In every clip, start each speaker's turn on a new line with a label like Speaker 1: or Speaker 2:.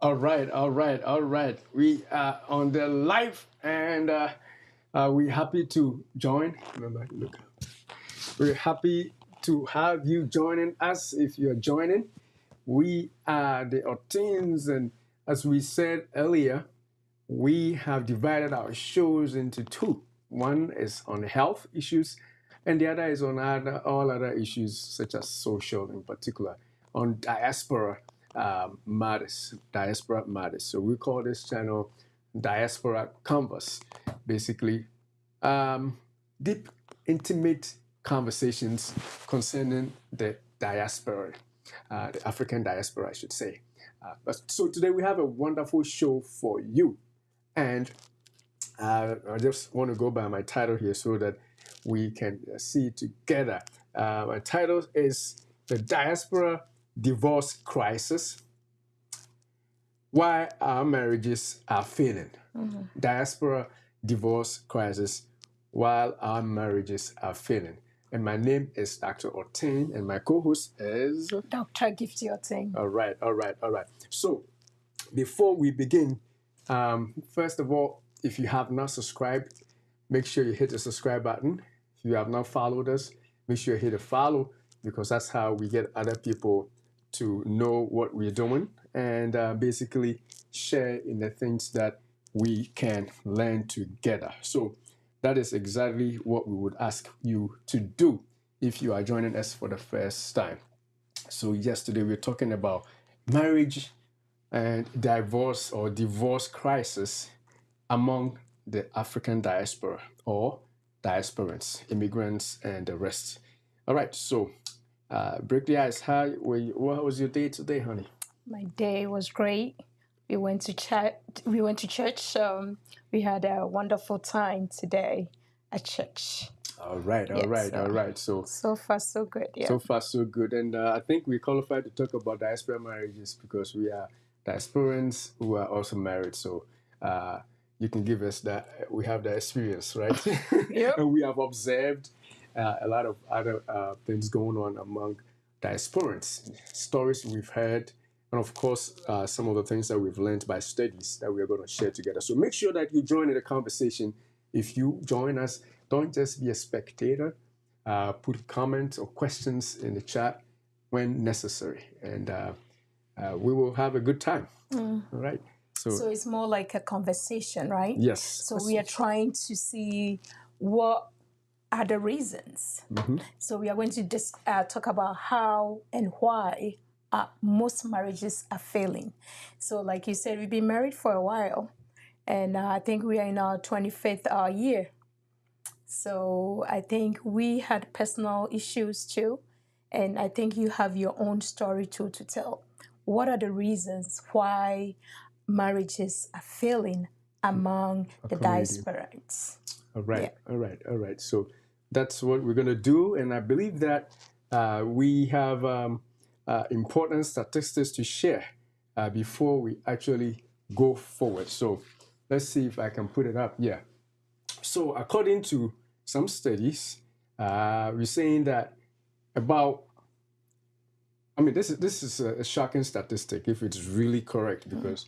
Speaker 1: All right. We are on the live, and we're happy to join. Remember, look, we're happy to have you joining us. If you're joining, we are the Otengs, and as we said earlier, we have divided our shows into two. One is on health issues, and the other is on all other issues, such as social, in particular, on diaspora matters. Diaspora matters. So we call this channel Diaspora Convos. Basically, deep, intimate conversations concerning the diaspora, the African diaspora, I should say. So today we have a wonderful show for you. And I just want to go by my title here so that we can see together. My title is The Diaspora Divorce Crisis, Why Our Marriages Are Failing. Diaspora Divorce Crisis, While Our Marriages Are Failing. And my name is Dr. Oteng, and my co-host is
Speaker 2: Dr. Gifty Oteng.
Speaker 1: All right. So before we begin, first of all, if you have not subscribed, make sure you hit the subscribe button. If you have not followed us, make sure you hit the follow, because that's how we get other people to know what we're doing, and basically share in the things that we can learn together. So that is exactly what we would ask you to do if you are joining us for the first time. So yesterday we were talking about marriage and divorce or divorce crisis among the African diaspora, or diasporans, immigrants, and the rest. All right, so break the ice. What was your day today, honey?
Speaker 2: My day was great. We went to church. We had a wonderful time today at church.
Speaker 1: All right.
Speaker 2: So far, so good. Yeah.
Speaker 1: So far, so good. And I think we qualified to talk about diaspora marriages because we are diasporans who are also married. So you can give us that. We have the experience, right?
Speaker 2: Yep.
Speaker 1: And we have observed a lot of other things going on among diasporans, stories we've heard, and of course, some of the things that we've learned by studies that we're going to share together. So make sure that you join in the conversation. If you join us, don't just be a spectator. Put comments or questions in the chat when necessary, and we will have a good time. All right.
Speaker 2: So it's more like a conversation, right?
Speaker 1: Yes.
Speaker 2: So we are trying to see what are the reasons. So we are going to just talk about how and why most marriages are failing. So like you said, we've been married for a while, and I think we are in our 25th year. So I think we had personal issues too, and I think you have your own story too to tell. What are the reasons why marriages are failing among the diasporans?
Speaker 1: All right. So that's what we're going to do, and I believe that we have important statistics to share before we actually go forward. So let's see if I can put it up. Yeah. So according to some studies, we're saying that this is a shocking statistic if it's really correct, because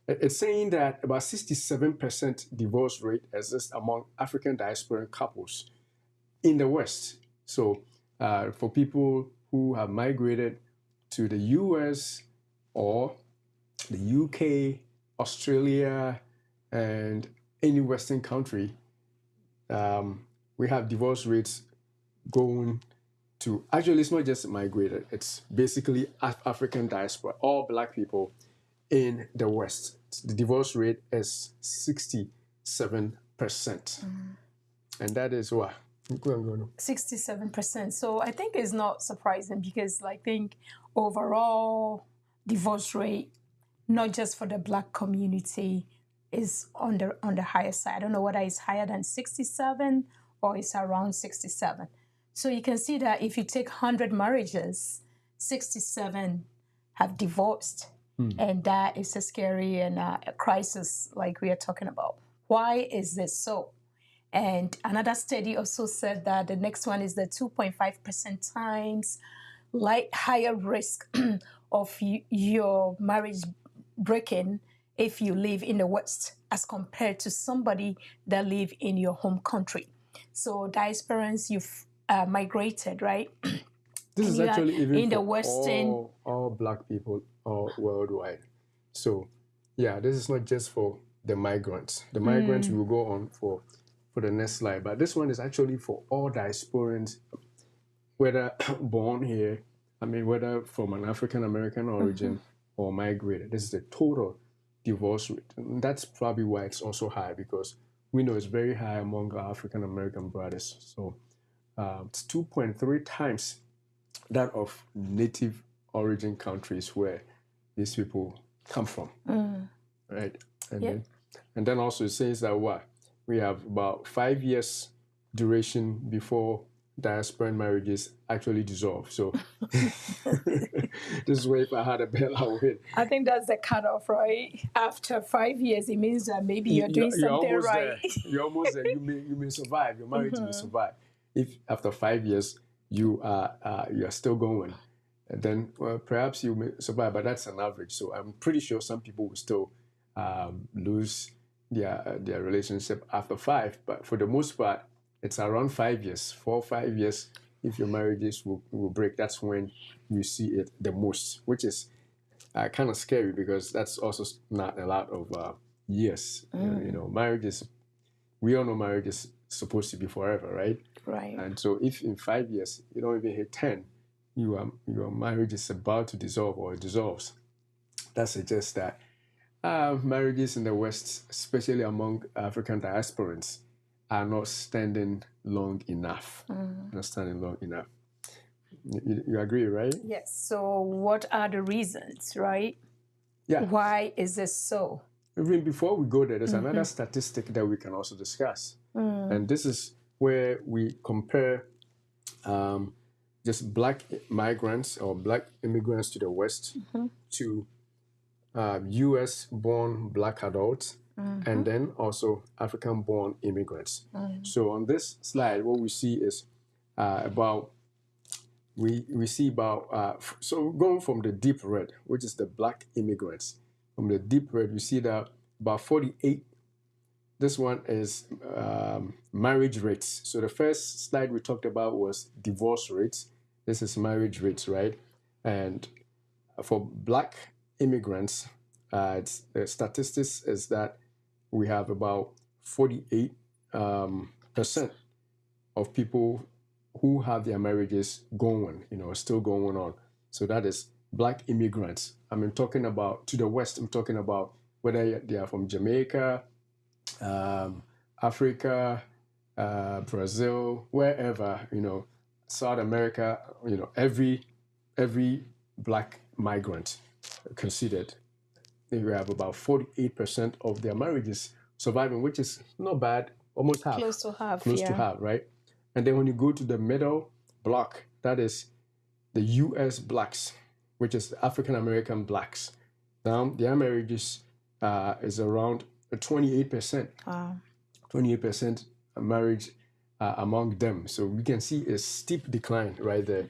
Speaker 1: it's saying that about 67% divorce rate exists among African diaspora couples in the West. So for people who have migrated to the US or the UK, Australia, and any Western country, we have divorce rates going to, actually it's not just migrated, it's basically African diaspora, all black people in the West. The divorce rate is 67%. And that is what?
Speaker 2: 67%. So I think it's not surprising, because I think overall divorce rate, not just for the black community, is on the higher side. I don't know whether it's higher than 67 or it's around 67. So you can see that if you take 100 marriages, 67 have divorced. And that is a scary and a crisis like we are talking about. Why is this so? And another study also said that the next one is the 2.5% times higher risk of your marriage breaking if you live in the West as compared to somebody that live in your home country. So diasporans, you've migrated, right?
Speaker 1: This is actually even
Speaker 2: in the
Speaker 1: for
Speaker 2: Western,
Speaker 1: all Black people all worldwide. So, yeah, this is not just for the migrants. The migrants will go on for the next slide, but this one is actually for all diasporans, whether born here, whether from an African American origin or migrated. This is the total divorce rate. And that's probably why it's also high, because we know it's very high among our African American brothers. So it's 2.3 times that of native origin countries where these people come from, right? And then also it says that we have about 5 years duration before diasporan marriages actually dissolve. So this is where if I had a bell, I would.
Speaker 2: I think that's the cutoff, right? After 5 years, it means that maybe you're doing something right.
Speaker 1: You're almost there. You may survive. Your marriage may survive. If after 5 years you are still going, and then perhaps you may survive, but that's an average. So I'm pretty sure some people will still lose their relationship after 5. But for the most part, it's around 5 years, 4 or 5 years. If your marriages will break, that's when you see it the most, which is kind of scary, because that's also not a lot of years. Marriage is, we all know marriage is supposed to be forever, right?
Speaker 2: Right.
Speaker 1: And so if in 5 years you don't even hit 10, your marriage is about to dissolve or it dissolves, that suggests that marriages in the West, especially among African diasporans, are not standing long enough. Not standing long enough. You agree, right?
Speaker 2: Yes. So what are the reasons, right?
Speaker 1: Yeah.
Speaker 2: Why is this so?
Speaker 1: Even before we go there, there's another statistic that we can also discuss. And this is where we compare just Black migrants or Black immigrants to the West to US-born Black adults, and then also African-born immigrants. So on this slide, what we see is so going from the deep red, which is the Black immigrants, from the deep red, we see that about 48. This one is marriage rates. So the first slide we talked about was divorce rates. This is marriage rates, right? And for Black immigrants, the statistics is that we have about 48% of people who have their marriages going, still going on. So that is Black immigrants. I'm talking about to the West. I'm talking about whether they are from Jamaica, Africa, Brazil, wherever, South America, every Black migrant considered. We have about 48% of their marriages surviving, which is not bad, almost half.
Speaker 2: Close to half,
Speaker 1: Close to half, right? And then when you go to the middle block, that is the US Blacks, which is African American Blacks. Now, their marriages is around 28%.
Speaker 2: Wow.
Speaker 1: 28% marriage among them. So we can see a steep decline right there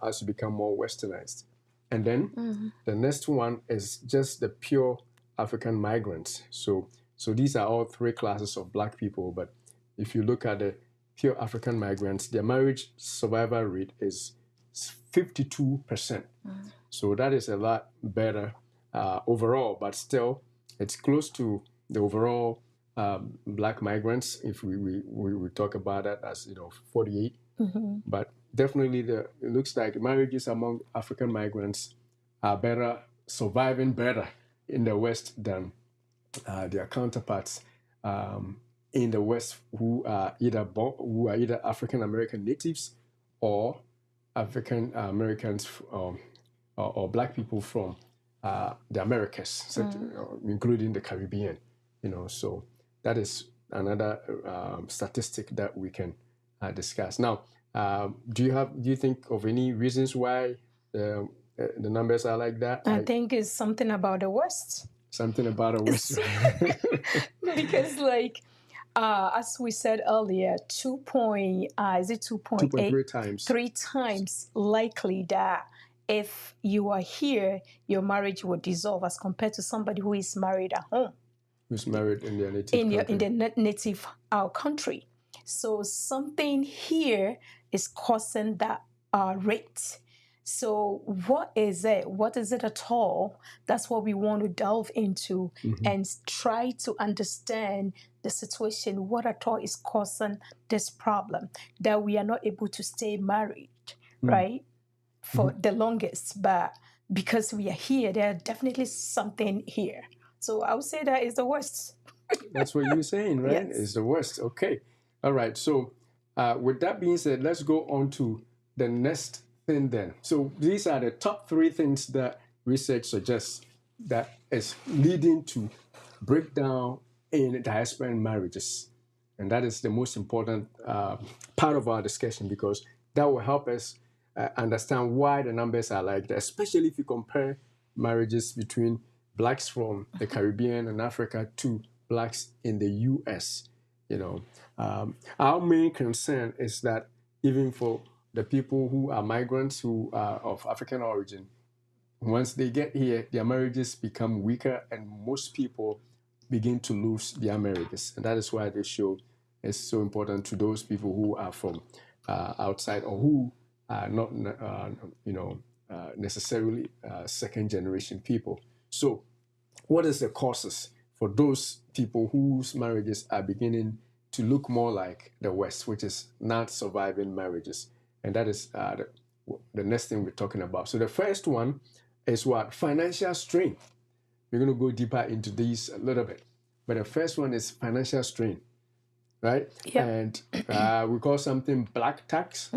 Speaker 1: as you become more westernized. And then the next one is just the pure African migrants. So these are all 3 classes of Black people. But if you look at the pure African migrants, their marriage survival rate is 52%. So that is a lot better overall, but still it's close to the overall Black migrants, if we talk about that as 48. But definitely it looks like marriages among African migrants are surviving better in the West than their counterparts in the West who are either African American natives or African Americans or Black people from the Americas, including the Caribbean. So that is another statistic that we can discuss. Now, do you think of any reasons why the numbers are like that?
Speaker 2: I think it's something about the West.
Speaker 1: Something about the West.
Speaker 2: Because as we said earlier, 2.8
Speaker 1: times.
Speaker 2: 3 times likely that if you are here, your marriage will dissolve as compared to somebody who is married at home.
Speaker 1: Who's married in their native country.
Speaker 2: In their native country. So something here is causing that rate. So what is it? What is it at all? That's what we want to delve into and try to understand the situation. What at all is causing this problem that we are not able to stay married, right? For the longest, but because we are here, there's definitely something here. So I would say that is the worst.
Speaker 1: That's what you're saying, right?
Speaker 2: Yes.
Speaker 1: It's the worst. Okay. All right. So with that being said, let's go on to the next thing then. So these are the top 3 things that research suggests that is leading to breakdown in diaspora marriages. And that is the most important part of our discussion, because that will help us understand why the numbers are like that, especially if you compare marriages between blacks from the Caribbean and Africa to blacks in the U.S. Our main concern is that even for the people who are migrants who are of African origin, once they get here, their marriages become weaker, and most people begin to lose their marriages. And that is why this show is so important to those people who are from outside, or who are not, necessarily second generation people. So, what is the causes for those people whose marriages are beginning to look more like the West, which is not surviving marriages? And that is the next thing we're talking about. So the first one is what? Financial strain. We're going to go deeper into these a little bit. But the first one is financial strain, right?
Speaker 2: Yeah.
Speaker 1: And we call something black tax,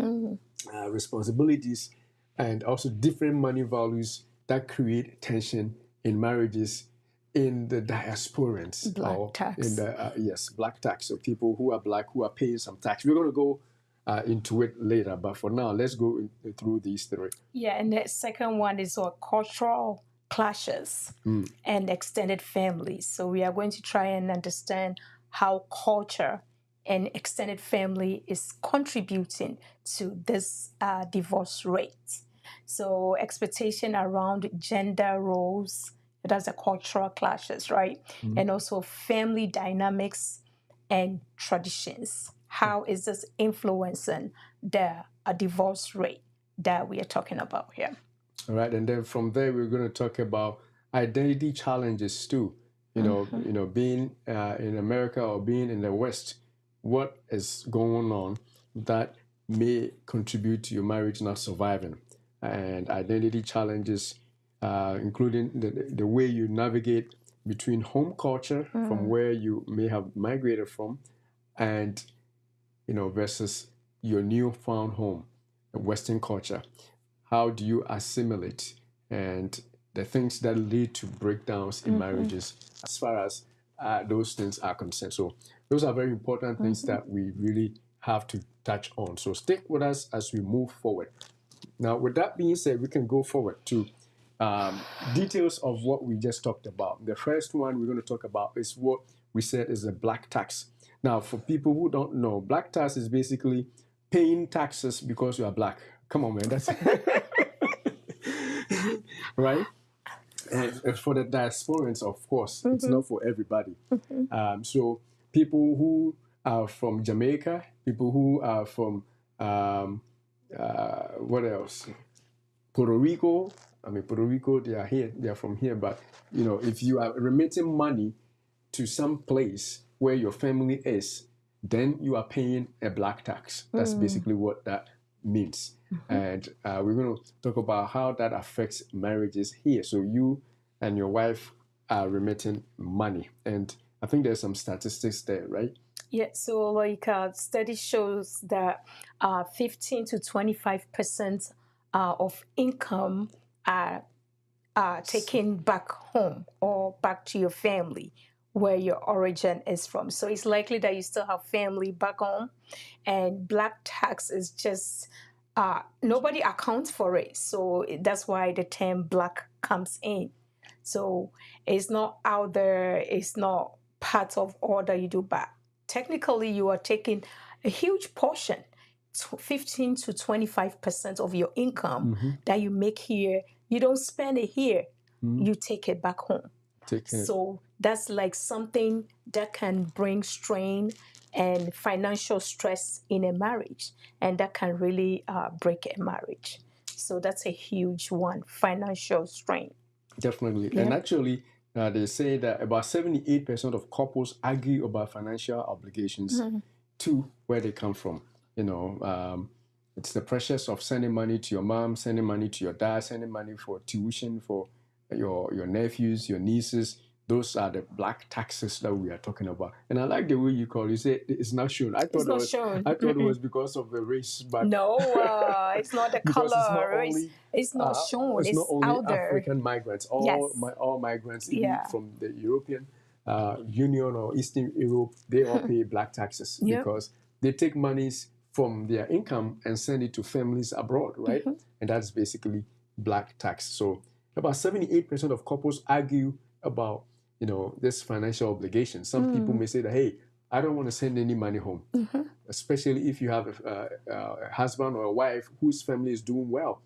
Speaker 1: responsibilities, and also different money values that create tension in marriages in the diasporans.
Speaker 2: Black tax.
Speaker 1: In the, black tax. So people who are black who are paying some tax. We're going to go into it later, but for now, let's go through these 3.
Speaker 2: Yeah, and the second one is cultural clashes and extended families. So we are going to try and understand how culture and extended family is contributing to this divorce rate. So expectation around gender roles, that's the cultural clashes, right? And also family dynamics and traditions. How is this influencing the divorce rate that we are talking about here?
Speaker 1: All right, and then from there we're going to talk about identity challenges too. Being in America or being in the West, what is going on that may contribute to your marriage not surviving, and identity challenges, including the way you navigate between home culture from where you may have migrated from, and versus your newfound home, Western culture. How do you assimilate, and the things that lead to breakdowns in marriages as far as those things are concerned. So those are very important things that we really have to touch on. So stick with us as we move forward. Now, with that being said, we can go forward to details of what we just talked about. The first one we're going to talk about is what we said is a black tax. Now, for people who don't know, black tax is basically paying taxes because you are black. Come on, man. That's right? And for the diasporans, of course, it's not for everybody. So people who are from Jamaica, people who are from, what else? Puerto Rico. Puerto Rico, they are here. They are from here. But, if you are remitting money to some place where your family is, then you are paying a black tax. That's basically what that means. And we're going to talk about how that affects marriages here. So you and your wife are remitting money. And I think there's some statistics there, right?
Speaker 2: Yeah, so study shows that 15 to 25% of income are taken back home or back to your family where your origin is from. So it's likely that you still have family back home, and black tax is just nobody accounts for it. So that's why the term black comes in. So it's not out there, it's not part of all that you do, but technically you are taking a huge portion 15 to 25% of your income that you make here, you don't spend it here, you take it back home. So that's like something that can bring strain and financial stress in a marriage, and that can really break a marriage. So that's a huge one, financial strain.
Speaker 1: Definitely. And actually, they say that about 78% of couples argue about financial obligations to where they come from. It's the pressures of sending money to your mom, sending money to your dad, sending money for tuition for your nephews, your nieces. Those are the black taxes that we are talking about. And I like the way you call it. You say it's not shown. I thought it was because of the race, but
Speaker 2: no, it's not the color. It's not shown. It's
Speaker 1: not only
Speaker 2: out there.
Speaker 1: African migrants. All migrants, even from the European Union or Eastern Europe, they all pay black taxes because they take monies from their income and send it to families abroad, right? And that's basically black tax. So about 78% of couples argue about this financial obligation. Some people may say that, hey, I don't want to send any money home, especially if you have a husband or a wife whose family is doing well.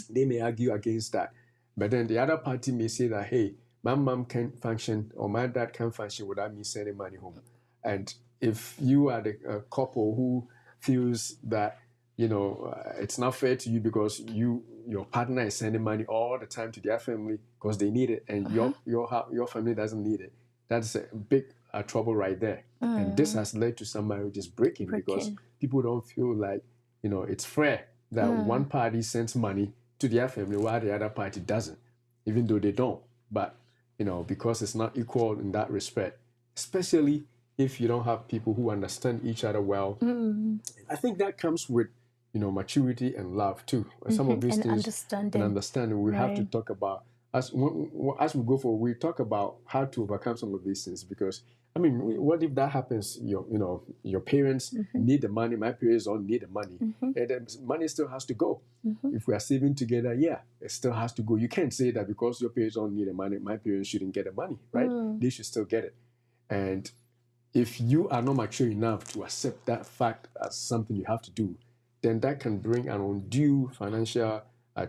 Speaker 1: They may argue against that. But then the other party may say that, hey, my mom can't function or my dad can't function without me sending money home. And if you are the couple who feels that it's not fair to you because your partner is sending money all the time to their family because they need it, and your family doesn't need it, that's a big trouble right there. And this has led to some marriages breaking because people don't feel like it's fair that one party sends money to their family while the other party doesn't, even though they don't. But because it's not equal in that respect, especially if you don't have people who understand each other well. I think that comes with maturity and love too. Some of these things and understanding we have to talk about as we go forward. We talk about how to overcome some of these things, because what if that happens? Your parents need the money, my parents don't need the money, and the money still has to go. If we are saving together, it still has to go. You can't say that because your parents don't need the money, my parents shouldn't get the money, right? They should still get it. And if you are not mature enough to accept that fact as something you have to do, then that can bring an undue financial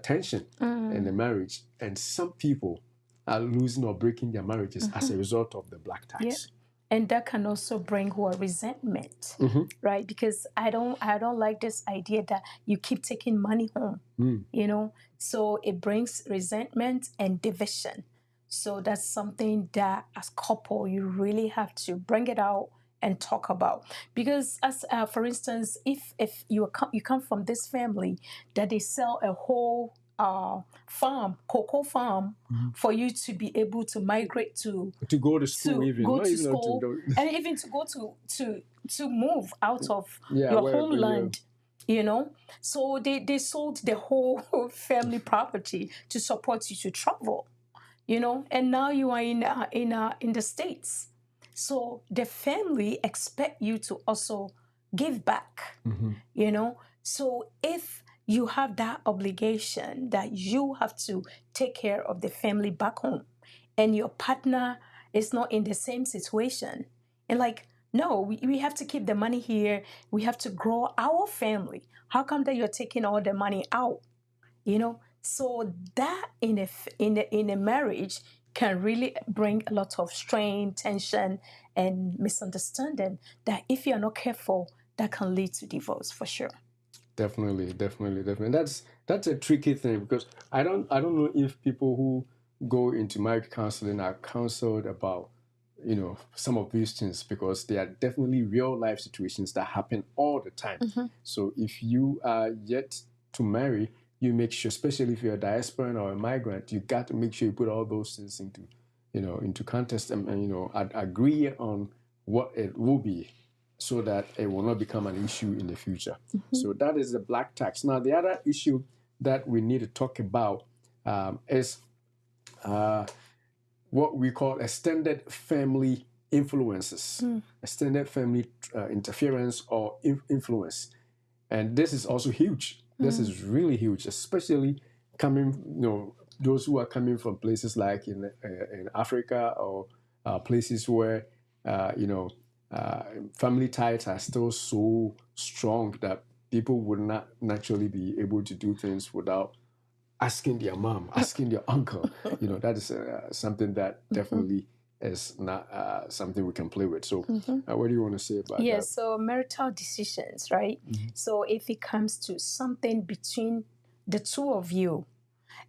Speaker 1: tension in the marriage. And some people are losing or breaking their marriages as a result of the black tax.
Speaker 2: And that can also bring resentment, right? Because I don't like this idea that you keep taking money home, So it brings resentment and division. So that's something that as couple, you really have to bring it out and talk about. Because as for instance, if you come from this family that they sell a whole cocoa farm for you to be able to migrate to
Speaker 1: go to school,
Speaker 2: and even to go to move out of your homeland. So they sold the whole family property to support you to travel. And now you are in the States. So the family expect you to also give back, So if you have that obligation that you have to take care of the family back home, and your partner is not in the same situation, and no, we have to keep the money here. We have to grow our family. How come that you're taking all the money out? So that in a marriage can really bring a lot of strain, tension, and misunderstanding that if you're not careful, that can lead to divorce for sure.
Speaker 1: Definitely. That's a tricky thing, because I don't know if people who go into marriage counseling are counseled about some of these things, because they are definitely real life situations that happen all the time. So if you are yet to marry, you make sure, especially if you're a diasporan or a migrant, you got to make sure you put all those things into context and agree on what it will be, so that it will not become an issue in the future. So that is the black tax. Now, the other issue that we need to talk about is what we call extended family influences, extended family interference or influence. And this is also huge. This is really huge, especially coming, those who are coming from places like in Africa, or places where, family ties are still so strong that people would not naturally be able to do things without asking their mom, asking their uncle. That is something that definitely is not something we can play with. So what do you want to say about that?
Speaker 2: So marital decisions, right? So if it comes to something between the two of you,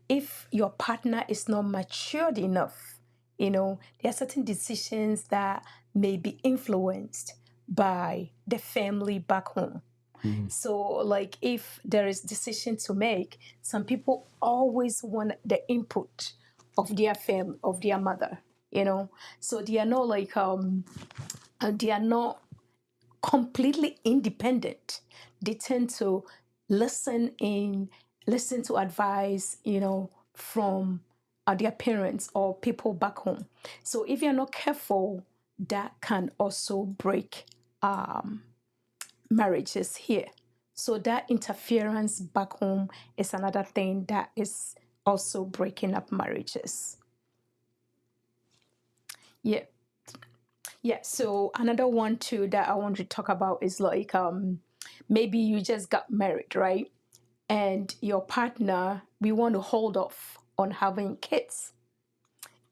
Speaker 2: if your partner is not matured enough, there are certain decisions that may be influenced by the family back home. So, like, if there is decision to make, some people always want the input of their family, of their mother. So they are not they are not completely independent. They tend to listen to advice, from their parents or people back home. So if you're not careful, that can also break marriages here. So that interference back home is another thing that is also breaking up marriages. Yeah. Yeah, so another one too that I want to talk about is like maybe you just got married, right? And your partner, we want to hold off on having kids.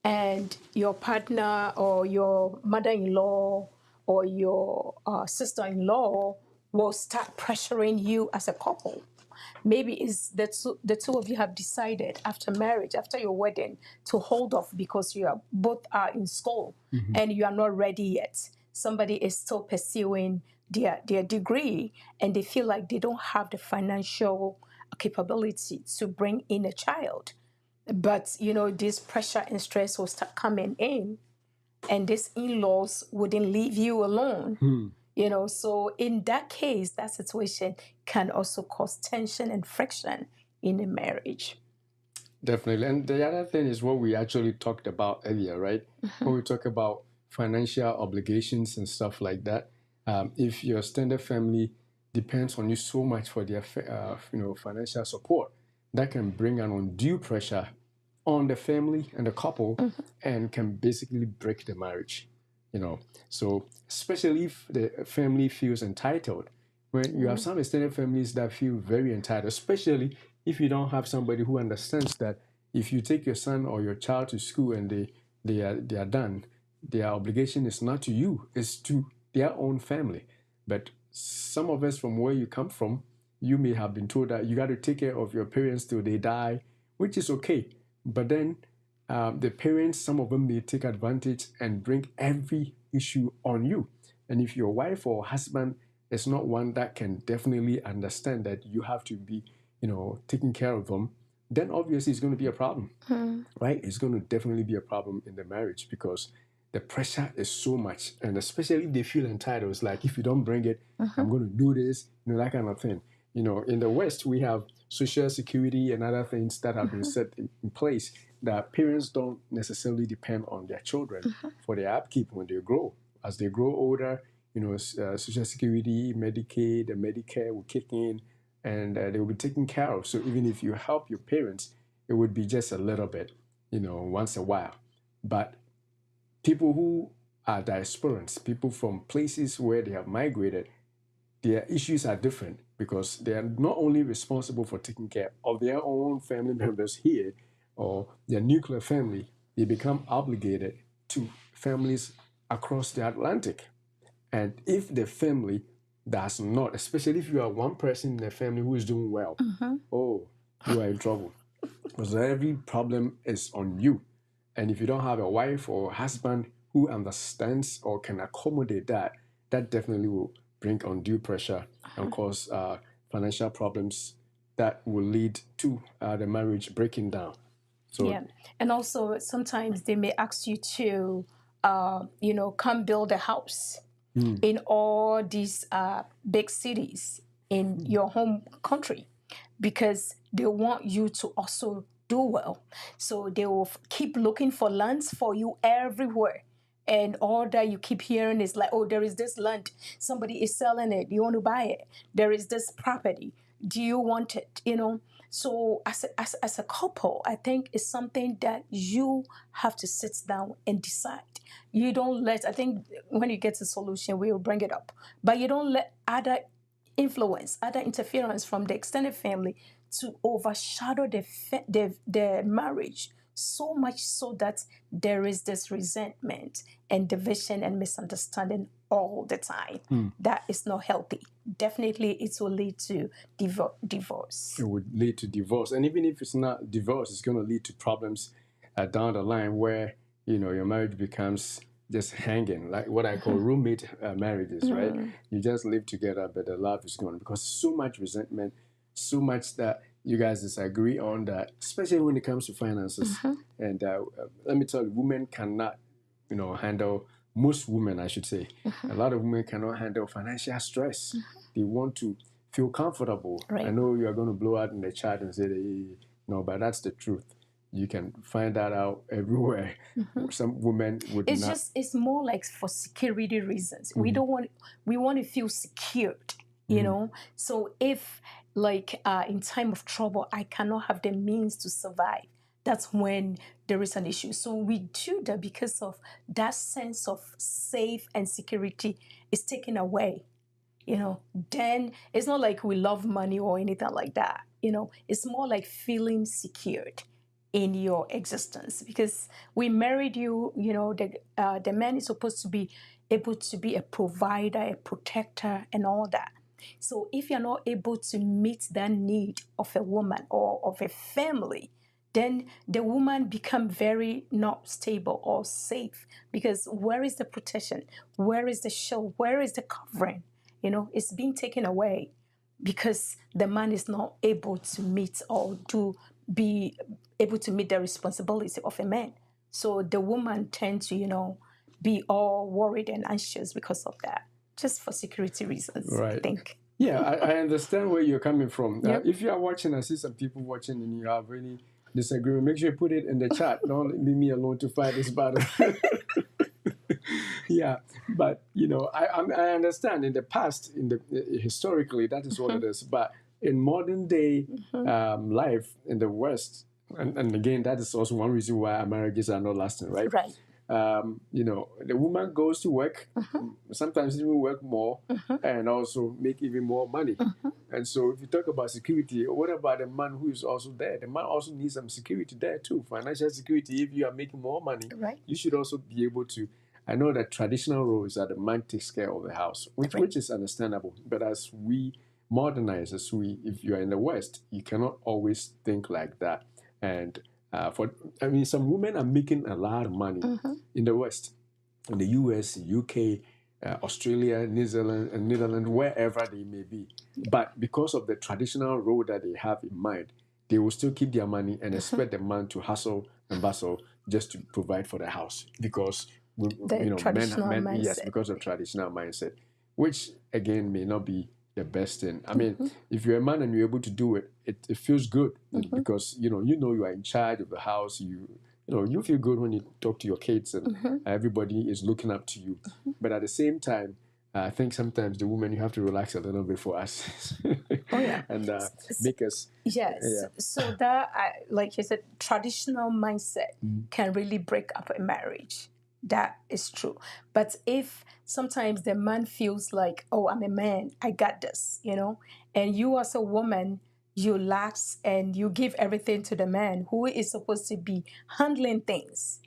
Speaker 2: And your partner or your mother-in-law or your sister-in-law will start pressuring you as a couple. Maybe it's the two of you have decided after marriage, after your wedding, to hold off because you are both are in school and you are not ready yet. Somebody is still pursuing their degree and they feel like they don't have the financial capability to bring in a child. But this pressure and stress will start coming in, and these in-laws wouldn't leave you alone. So in that case, that situation can also cause tension and friction in a marriage.
Speaker 1: Definitely. And the other thing is what we actually talked about earlier, right? When we talk about financial obligations and stuff like that, if your extended family depends on you so much for their financial support, that can bring an undue pressure on the family and the couple and can basically break the marriage. So especially if the family feels entitled, when you have some extended families that feel very entitled, especially if you don't have somebody who understands that if you take your son or your child to school and they are done, their obligation is not to you, it's to their own family. But some of us, from where you come from, you may have been told that you got to take care of your parents till they die, which is okay. But then the parents, some of them may take advantage and bring every issue on you. And if your wife or husband is not one that can definitely understand that you have to be, taking care of them, then obviously it's going to be a problem, right? It's going to definitely be a problem in the marriage because the pressure is so much. And especially if they feel entitled, it's like, if you don't bring it, I'm going to do this, that kind of thing. In the West, we have social security and other things that have been set in place that parents don't necessarily depend on their children for their upkeep when they grow. As they grow older, social security, Medicaid, and Medicare will kick in and they will be taken care of. So even if you help your parents, it would be just a little bit, once a while. But people who are diasporans, people from places where they have migrated, their issues are different because they are not only responsible for taking care of their own family members here or their nuclear family, they become obligated to families across the Atlantic. And if the family does not, especially if you are one person in the family who is doing well, you are in trouble because every problem is on you. And if you don't have a wife or husband who understands or can accommodate that, that definitely will bring undue pressure and cause financial problems that will lead to the marriage breaking down. So,
Speaker 2: Yeah, and also sometimes they may ask you to, come build a house in all these big cities in your home country because they want you to also do well. So they will keep looking for lands for you everywhere. And all that you keep hearing is like, oh, there is this land. Somebody is selling it. You want to buy it? There is this property. Do you want it? So as a couple, I think it's something that you have to sit down and decide. You don't let, I think when you get a solution, we will bring it up. But you don't let other influence, other interference from the extended family to overshadow the marriage, so much so that there is this resentment and division and misunderstanding all the time. That is not healthy. Definitely, it will lead to divorce.
Speaker 1: It would lead to divorce. And even if it's not divorce, it's going to lead to problems down the line where, your marriage becomes just hanging, like what I call roommate marriages, right? You just live together, but the love is gone because so much resentment, so much that you guys disagree on that, especially when it comes to finances. And let me tell you, women cannot, handle, most women, I should say, a lot of women cannot handle financial stress. They want to feel comfortable.
Speaker 2: Right.
Speaker 1: I know you are going to blow out in the chat and say, hey, no, but that's the truth. You can find that out everywhere. Some women would not.
Speaker 2: It's more like for security reasons. We want to feel secured, So if like in time of trouble, I cannot have the means to survive, that's when there is an issue. So we do that because of that sense of safe and security is taken away. Then it's not like we love money or anything like that. It's more like feeling secured in your existence, because we married you. The man is supposed to be able to be a provider, a protector, and all that. So if you're not able to meet that need of a woman or of a family, then the woman become very not stable or safe, because where is the protection? Where is the show? Where is the covering? It's being taken away because the man is not able to meet or to be able to meet the responsibility of a man. So the woman tends to, be all worried and anxious because of that, just for security reasons,
Speaker 1: Right.
Speaker 2: I think.
Speaker 1: Yeah, I understand where you're coming from.
Speaker 2: Yep.
Speaker 1: If you are watching, I see some people watching and you have any disagreement, make sure you put it in the chat. Don't leave me alone to fight this battle. Yeah, but I understand in the past, historically, that is what it is. But in modern day life in the West, and again, that is also one reason why our marriages are not lasting, right?
Speaker 2: Right.
Speaker 1: The woman goes to work, sometimes even work more, and also make even more money. And so if you talk about security, what about the man who is also there? The man also needs some security there too, financial security. If you are making more money,
Speaker 2: Right.
Speaker 1: you should also be able to. I know that traditional role is that the man takes care of the house, which is understandable. But as we modernize, if you are in the West, you cannot always think like that. And some women are making a lot of money in the West, in the US, UK, Australia, New Zealand, and Netherlands, wherever they may be. But because of the traditional role that they have in mind, they will still keep their money and expect the man to hustle and bustle just to provide for the house, because
Speaker 2: traditional mindset.
Speaker 1: Yes, because of traditional mindset, which again may not be the best thing. I mean, if you're a man and you're able to do it, it feels good because you are in charge of the house. You feel good when you talk to your kids and everybody is looking up to you. But at the same time, I think sometimes the woman, you have to relax a little bit for us.
Speaker 2: Oh yeah,
Speaker 1: and make us.
Speaker 2: Yes.
Speaker 1: Yeah.
Speaker 2: So that, like you said, traditional mindset can really break up a marriage. That is true. But if sometimes the man feels like, oh, I'm a man, I got this, and you as a woman, you lax and you give everything to the man who is supposed to be handling things,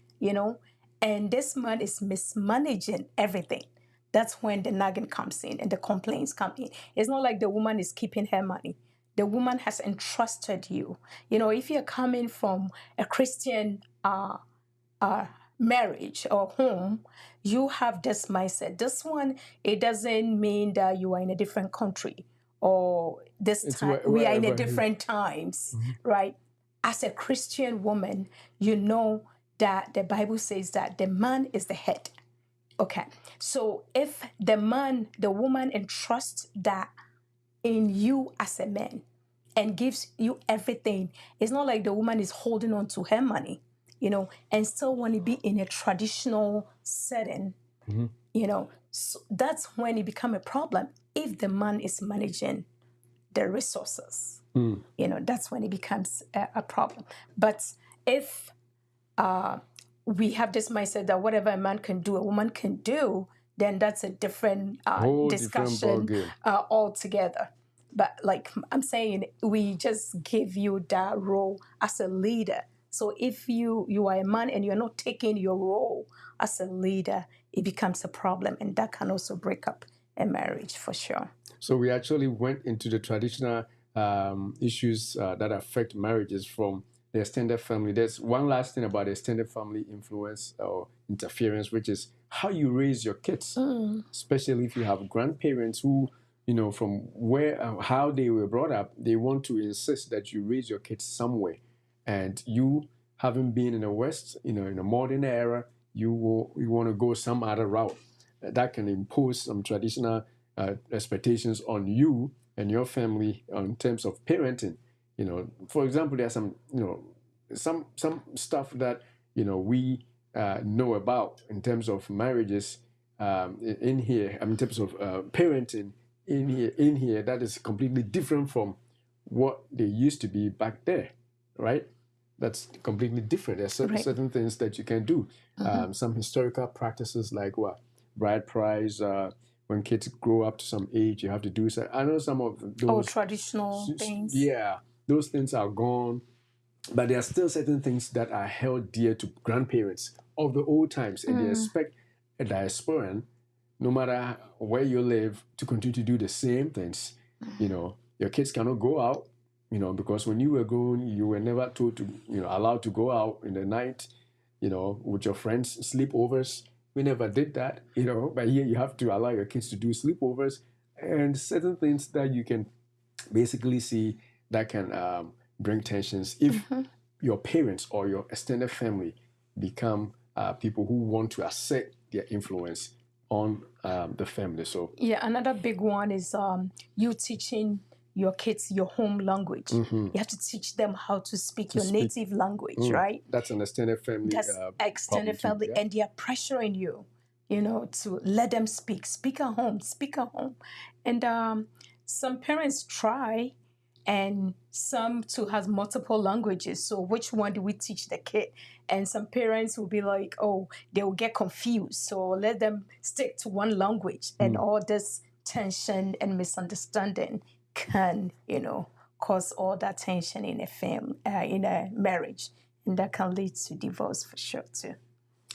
Speaker 2: and this man is mismanaging everything. That's when the nagging comes in and the complaints come in. It's not like the woman is keeping her money. The woman has entrusted you. If you're coming from a Christian marriage or home, you have this mindset. This one, it doesn't mean that you are in a different country or we are in a different times, right? As a Christian woman, you know that the Bible says that the man is the head. Okay, so if the woman entrusts that in you as a man and gives you everything, it's not like the woman is holding on to her money, and still want to be in a traditional setting, so that's when it becomes a problem. If the man is managing the resources, that's when it becomes a problem. But if we have this mindset that whatever a man can do, a woman can do, then that's a different discussion
Speaker 1: ballgame.
Speaker 2: Altogether. But like I'm saying, we just give you that role as a leader. So if you are a man and you're not taking your role as a leader, it becomes a problem, and that can also break up a marriage for sure.
Speaker 1: So we actually went into the traditional issues that affect marriages from the extended family. There's one last thing about the extended family influence or interference, which is how you raise your kids, especially if you have grandparents who, from where how they were brought up, they want to insist that you raise your kids somewhere, and you, having been in the West, in a modern era, you want to go some other route that can impose some traditional expectations on you and your family in terms of parenting. For example, there's some stuff that we know about in terms of marriages in here. In terms of parenting in here, that is completely different from what they used to be back there, right? That's completely different. There's certain things that you can do. Some historical practices like what bride price. When kids grow up to some age, you have to do so. I know some of those
Speaker 2: traditional things.
Speaker 1: Yeah, those things are gone, but there are still certain things that are held dear to grandparents of the old times, and they expect a diasporan, no matter where you live, to continue to do the same things. Your kids cannot go out, because when you were grown, you were never told to, allowed to go out in the night, with your friends, sleepovers. We never did that, but here you have to allow your kids to do sleepovers and certain things that you can basically see that can bring tensions if your parents or your extended family become people who want to assert their influence on the family. So
Speaker 2: yeah, another big one is you teaching your kids your home language. You have to teach them how to speak your native language, right?
Speaker 1: That's an extended family.
Speaker 2: That's extended family,
Speaker 1: too, yeah.
Speaker 2: and they are pressuring you, to let them speak at home, and some parents try, and some too has multiple languages. So which one do we teach the kid? And some parents will be like, oh, they will get confused. So let them stick to one language, and all this tension and misunderstanding can, cause all that tension in a family, in a marriage, and that can lead to divorce for sure too.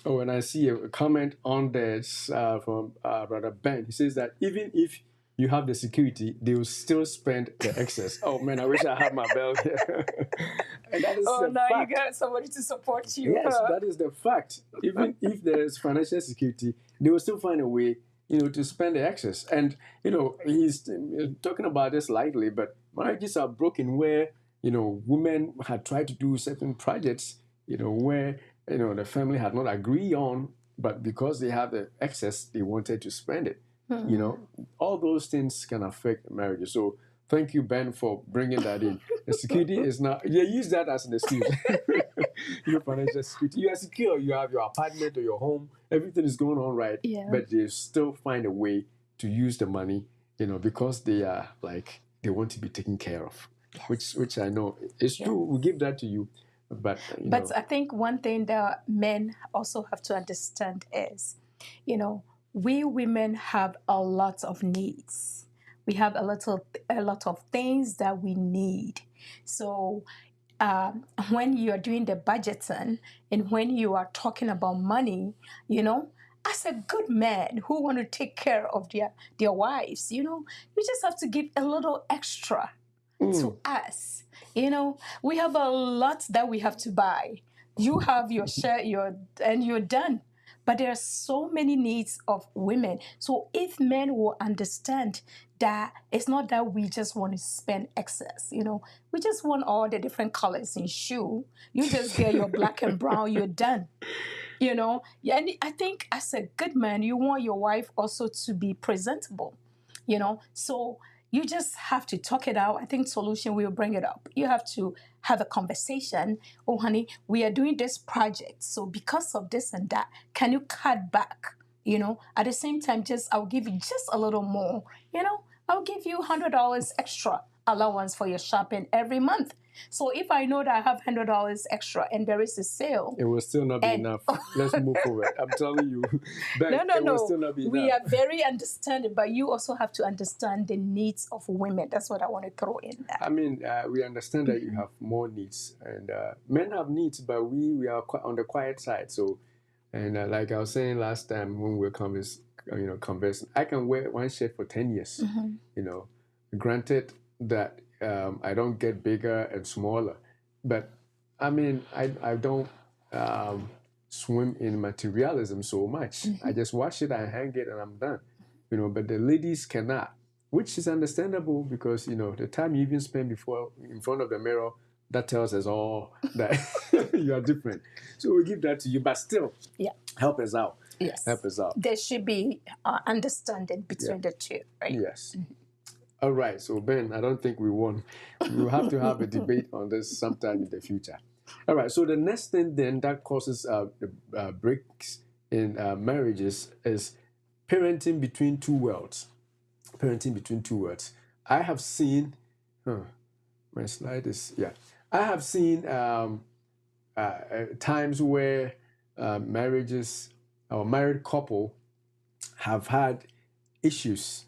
Speaker 1: Oh, and I see a comment on this from Brother Ben. He says that even if you have the security, they will still spend the excess. Oh man, I wish I had my bell here. And that is the
Speaker 2: now
Speaker 1: fact.
Speaker 2: You got somebody to support you.
Speaker 1: Yes, that is the fact. Even if there is financial security, they will still find a way, to spend the excess. And he's talking about this lightly, but marriages are broken where women had tried to do certain projects, where the family had not agreed on, but because they have the excess, they wanted to spend it. All those things can affect marriages. So thank you, Ben, for bringing that in. The security is not, they use that as an excuse. Your financial security. You are secure. You have your apartment or your home. Everything is going on right.
Speaker 2: Yeah.
Speaker 1: But they still find a way to use the money, because they are they want to be taken care of. Yes. Which I know is true. We give that to you. But
Speaker 2: I think one thing that men also have to understand is, we women have a lot of needs. We have a lot of things that we need. So when you are doing the budgeting and when you are talking about money, as a good man who want to take care of their wives, you just have to give a little extra to us. We have a lot that we have to buy. You have your share, and you're done. But there are so many needs of women. So if men will understand that it's not that we just want to spend excess, we just want all the different colors in shoe. You just get your black and brown, you're done. And I think as a good man, you want your wife also to be presentable, so you just have to talk it out. I think solution will bring it up. You have to have a conversation. Oh, honey, we are doing this project. So because of this and that, can you cut back? At the same time, I'll give you just a little more. I'll give you $100 extra allowance for your shopping every month. So if I know that I have $100 extra and there is a sale,
Speaker 1: it will still not be enough. Let's move forward. I'm telling you,
Speaker 2: no,
Speaker 1: it will still not be enough.
Speaker 2: We are very understanding, but you also have to understand the needs of women. That's what I want to throw in there.
Speaker 1: I mean, we understand that you have more needs, and men have needs, but we are on the quiet side. So, and like I was saying last time when we were conversing, I can wear one shirt for 10 years. You know, granted that I don't get bigger and smaller, but I mean, I don't swim in materialism so much. I just wash it, I hang it, and I'm done. You know, but the ladies cannot, which is understandable because, you know, the time you even spend before in front of the mirror, that tells us all that you are different. So we give that to you, but still, help us out.
Speaker 2: Yes.
Speaker 1: Help us out.
Speaker 2: There should be understanding between the two, right?
Speaker 1: Yes. All right. So, Ben, I don't think we won. We'll have to have a debate on this sometime in the future. All right. So the next thing then that causes breaks in marriages is parenting between two worlds. Parenting between two worlds. I have seen, my slide is, I have seen times where marriages or married couple have had issues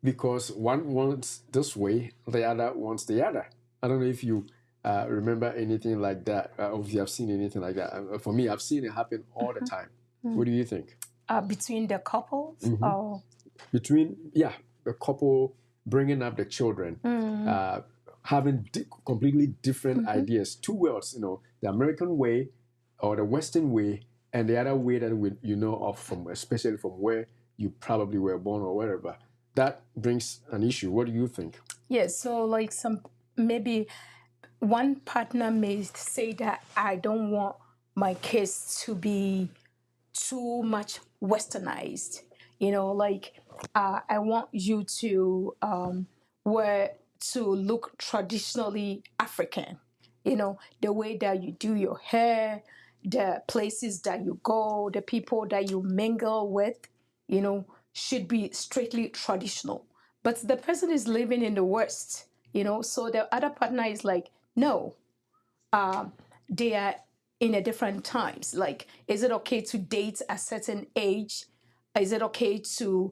Speaker 1: because one wants this way, the other wants the other. I don't know if you remember anything like that, or if you have seen anything like that. For me, I've seen it happen all the time. What do you think?
Speaker 2: Between the couples? Or...
Speaker 1: Between, the couple bringing up the children, having completely different ideas. Two worlds, you know, the American way or the Western way and the other way that you know of from, especially from where you probably were born or wherever. That brings an issue. What do you think?
Speaker 2: Yes, so like maybe one partner may say that I don't want my kids to be too much westernized. You know, like I want you to look traditionally African. You know, the way that you do your hair, the places that you go, the people that you mingle with, you know, should be strictly traditional. But the person is living in the West, you know, so the other partner is like, no, they are in a different times. Like, is it okay to date a certain age? Is it okay to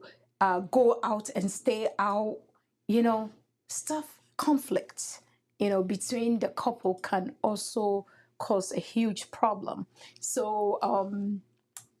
Speaker 2: go out and stay out? You know, conflict, you know, between the couple can also cause a huge problem. So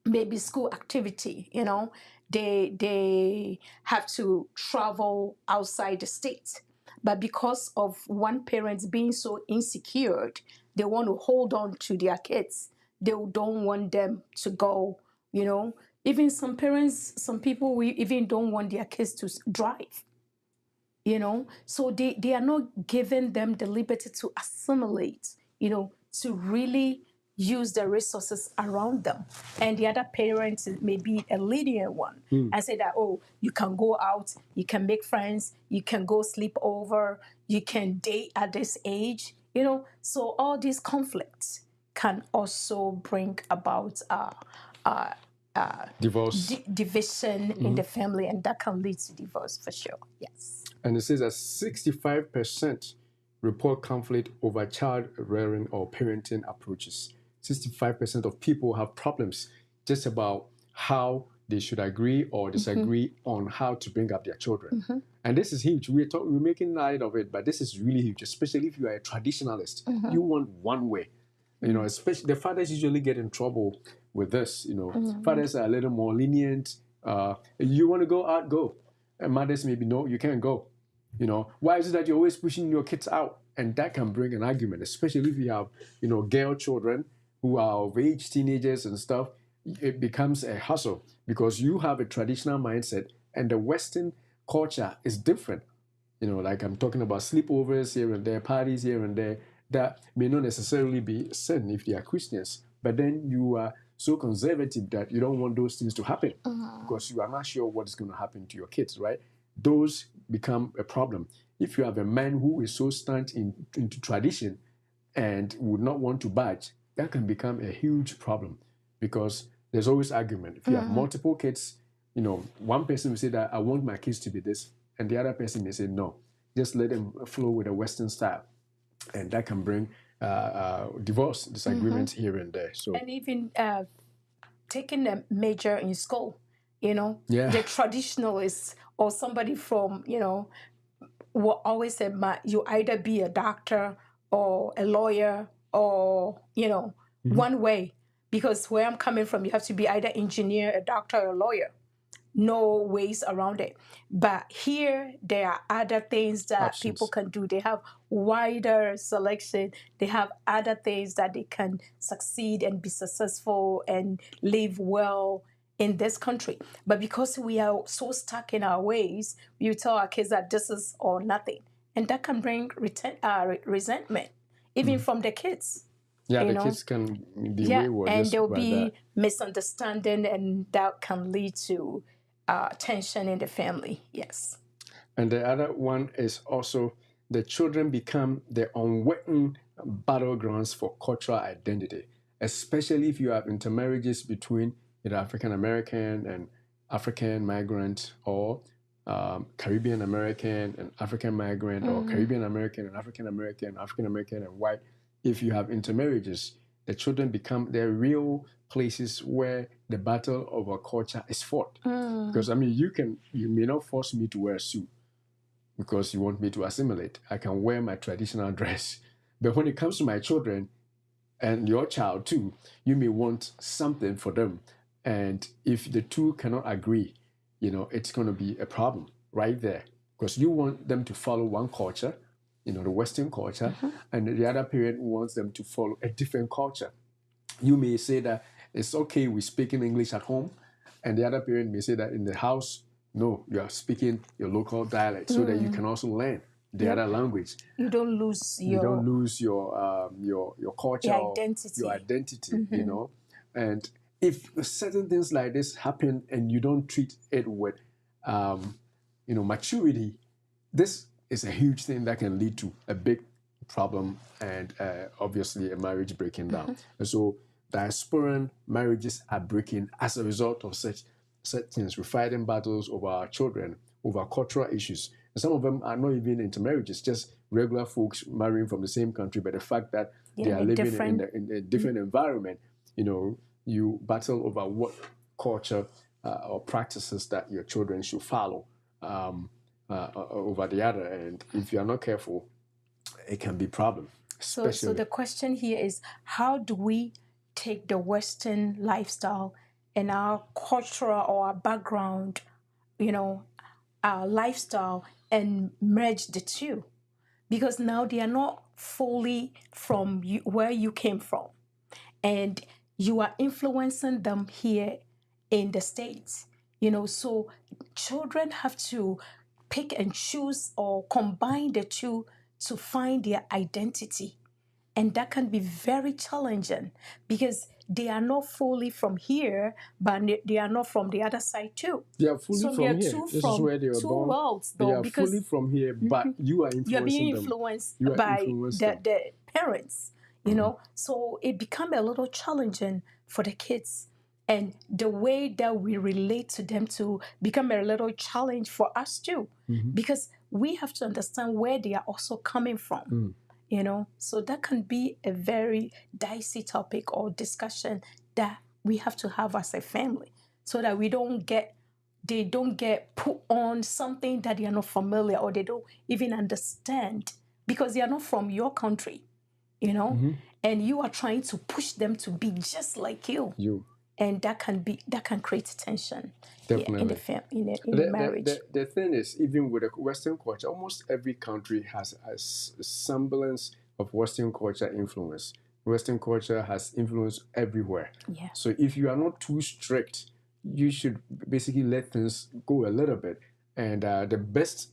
Speaker 2: maybe school activity, you know, they have to travel outside the state. But because of one parent being so insecure, they want to hold on to their kids. They don't want them to go, you know. Even some parents, some people, we even don't want their kids to drive, you know. So they are not giving them the liberty to assimilate, you know, to really use the resources around them. And the other parent may be a lenient one and say that, oh, you can go out, you can make friends, you can go sleep over, you can date at this age, you know. So all these conflicts can also bring about
Speaker 1: Divorce.
Speaker 2: Division in the family, and that can lead to divorce for sure. Yes.
Speaker 1: And it says that 65% report conflict over child rearing or parenting approaches. 65% of people have problems just about how they should agree or disagree on how to bring up their children. And this is huge. We're making light of it, but this is really huge, especially if you are a traditionalist. You want one way. You know, especially the fathers usually get in trouble with this. You know, fathers are a little more lenient. You want to go out, go. And mothers maybe, no, you can't go. You know, why is it that you're always pushing your kids out? And that can bring an argument, especially if you have, you know, girl children who are of age, teenagers and stuff. It becomes a hassle because you have a traditional mindset and the Western culture is different. You know, like I'm talking about sleepovers here and there, parties here and there, that may not necessarily be sin if they are Christians. But then you are so conservative that you don't want those things to happen because you are not sure what is going to happen to your kids, right? Those become a problem. If you have a man who is so staunch into tradition and would not want to budge, that can become a huge problem because there's always argument. If you have multiple kids, you know, one person will say that I want my kids to be this, and the other person may say no. just let them flow with a Western style, and that can bring divorce, disagreements here and there. So,
Speaker 2: and even taking a major in school, you know,
Speaker 1: yeah,
Speaker 2: the traditionalists or somebody from, you know, will always say, you either be a doctor or a lawyer or, you know, one way. Because where I'm coming from, you have to be either engineer, a doctor, or a lawyer. No ways around it. But here, there are other things that
Speaker 1: Options.
Speaker 2: people can do. They have wider selection. They have other things that they can succeed and be successful and live well in this country. But because we are so stuck in our ways, you tell our kids that this is or nothing. And that can bring resentment, even from the kids.
Speaker 1: Yeah,
Speaker 2: you
Speaker 1: the
Speaker 2: know?
Speaker 1: kids can be
Speaker 2: Yeah,
Speaker 1: wayward.
Speaker 2: and
Speaker 1: just
Speaker 2: there'll
Speaker 1: by
Speaker 2: be
Speaker 1: that.
Speaker 2: misunderstanding, and that can lead to tension in the family. Yes.
Speaker 1: And the other one is also the children become the unwitting battlegrounds for cultural identity, especially if you have intermarriages between either African American and African migrant, or Caribbean American and African migrant, or Caribbean American and African American, African American and white. If you have intermarriages, the children become the real places where the battle over culture is fought. Because I mean, you may not force me to wear a suit because you want me to assimilate. I can wear my traditional dress. But when it comes to my children and your child too, you may want something for them. And if the two cannot agree, you know, it's going to be a problem right there, because you want them to follow one culture, you know, the Western culture, and the other parent wants them to follow a different culture. You may say that it's okay, we speak in English at home, and the other parent may say that in the house, no, you are speaking your local dialect so that you can also learn the other language.
Speaker 2: You don't lose your
Speaker 1: your culture,
Speaker 2: your identity.
Speaker 1: your identity, you know. And if certain things like this happen and you don't treat it with you know, maturity, this is a huge thing that can lead to a big problem, and obviously a marriage breaking down. And so diasporan marriages are breaking as a result of such things. We're fighting battles over our children, over cultural issues. And some of them are not even intermarriages, just regular folks marrying from the same country, but the fact that they are living in a different environment, you know, you battle over what culture or practices that your children should follow over the other. And if you are not careful, it can be a problem.
Speaker 2: So the question here is, how do we take the Western lifestyle and our cultural or our background, you know, our lifestyle, and merge the two? Because now they are not fully from where you came from, and you are influencing them here in the States. You know, so children have to pick and choose or combine the two to find their identity. And that can be very challenging because they are not fully from here, but they are not from the other side too.
Speaker 1: They are fully
Speaker 2: so
Speaker 1: from here.
Speaker 2: This is where they were born. Worlds, though,
Speaker 1: they are fully from here, but you are influencing them.
Speaker 2: You're being influenced by the parents, you know. So it becomes a little challenging for the kids. And the way that we relate to them to become a little challenge for us too, because we have to understand where they are also coming from, you know. So that can be a very dicey topic or discussion that we have to have as a family, so that they don't get put on something that they are not familiar or they don't even understand, because they are not from your country, you know, and you are trying to push them to be just like you. And that can create tension.
Speaker 1: Definitely.
Speaker 2: in the marriage.
Speaker 1: The thing is, even with the Western culture, almost every country has a semblance of Western culture influence. Western culture has influence everywhere.
Speaker 2: Yeah.
Speaker 1: So if you are not too strict, you should basically let things go a little bit. And the best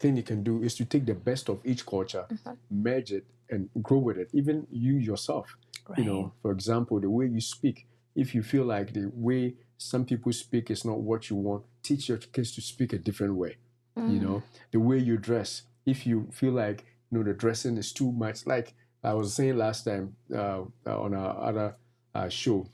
Speaker 1: thing you can do is to take the best of each culture, merge it, and grow with it. Even you yourself, you know, for example, the way you speak. If you feel like the way some people speak is not what you want, teach your kids to speak a different way. You know, the way you dress. If you feel like, you know, the dressing is too much, like I was saying last time on our other show,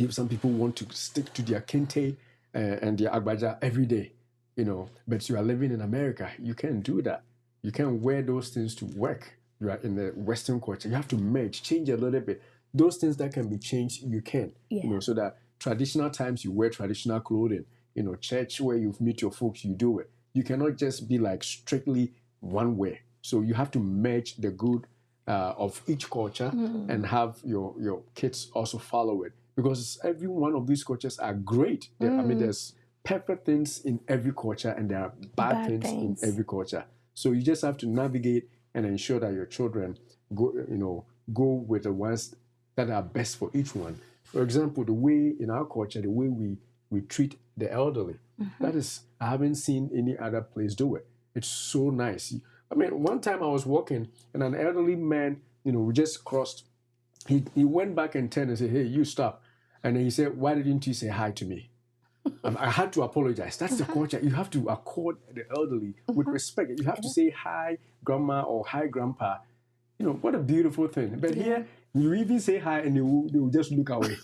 Speaker 1: some people want to stick to their kente and their agbaja every day, you know, but you are living in America. You can't do that. You can't wear those things to work. You are in the Western culture. You have to merge, change a little bit. Those things that can be changed, you can.
Speaker 2: Yeah.
Speaker 1: So that traditional times you wear traditional clothing. Church where you meet your folks, you do it. You cannot just be like strictly one way. So you have to merge the good of each culture and have your kids also follow it, because every one of these cultures are great. I mean, there's perfect things in every culture and there are bad things in every culture. So you just have to navigate and ensure that your children go with the ones that are best for each one. For example, the way in our culture, the way we treat the elderly, that is, I haven't seen any other place do it. It's so nice. I mean, one time I was walking and an elderly man, we just crossed. He went back and turned and said, "Hey, you stop." And then he said, "Why didn't you say hi to me?" I had to apologize. That's the culture. You have to accord the elderly with respect. You have to say hi, grandma, or hi, grandpa. What a beautiful thing. But here, you even say hi and they will just look away.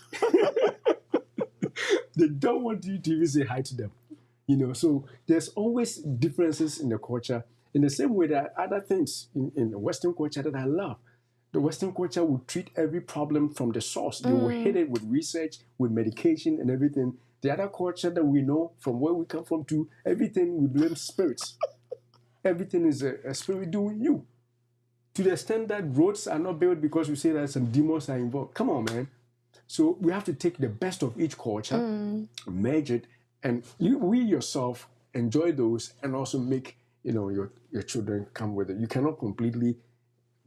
Speaker 1: They don't want you to even say hi to them. So there's always differences in the culture. In the same way, there are other things in the Western culture that I love. The Western culture will treat every problem from the source. They will hit it with research, with medication and everything. The other culture that we know from where we come from to everything, we blame spirits. Everything is a spirit doing you. To the extent that roads are not built because we say that some demons are involved. Come on, man. So we have to take the best of each culture, merge it, and we yourself enjoy those and also make your children come with it. You cannot completely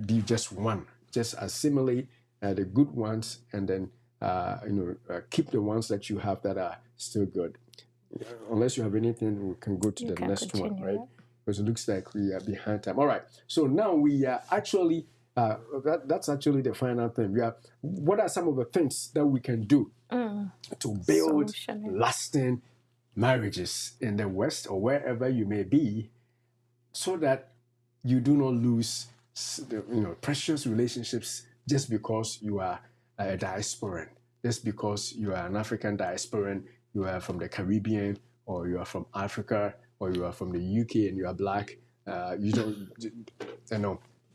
Speaker 1: be just one. Just assimilate the good ones and then keep the ones that you have that are still good. Unless you have anything, we can go to the next one, right? Because it looks like we are behind time. All right. So now we are actually, that's actually the final thing. What are some of the things that we can do to build lasting marriages in the West or wherever you may be, so that you do not lose precious relationships just because you are a diasporan, just because you are an African diasporan, you are from the Caribbean, or you are from Africa, or you are from the UK and you are black. You don't,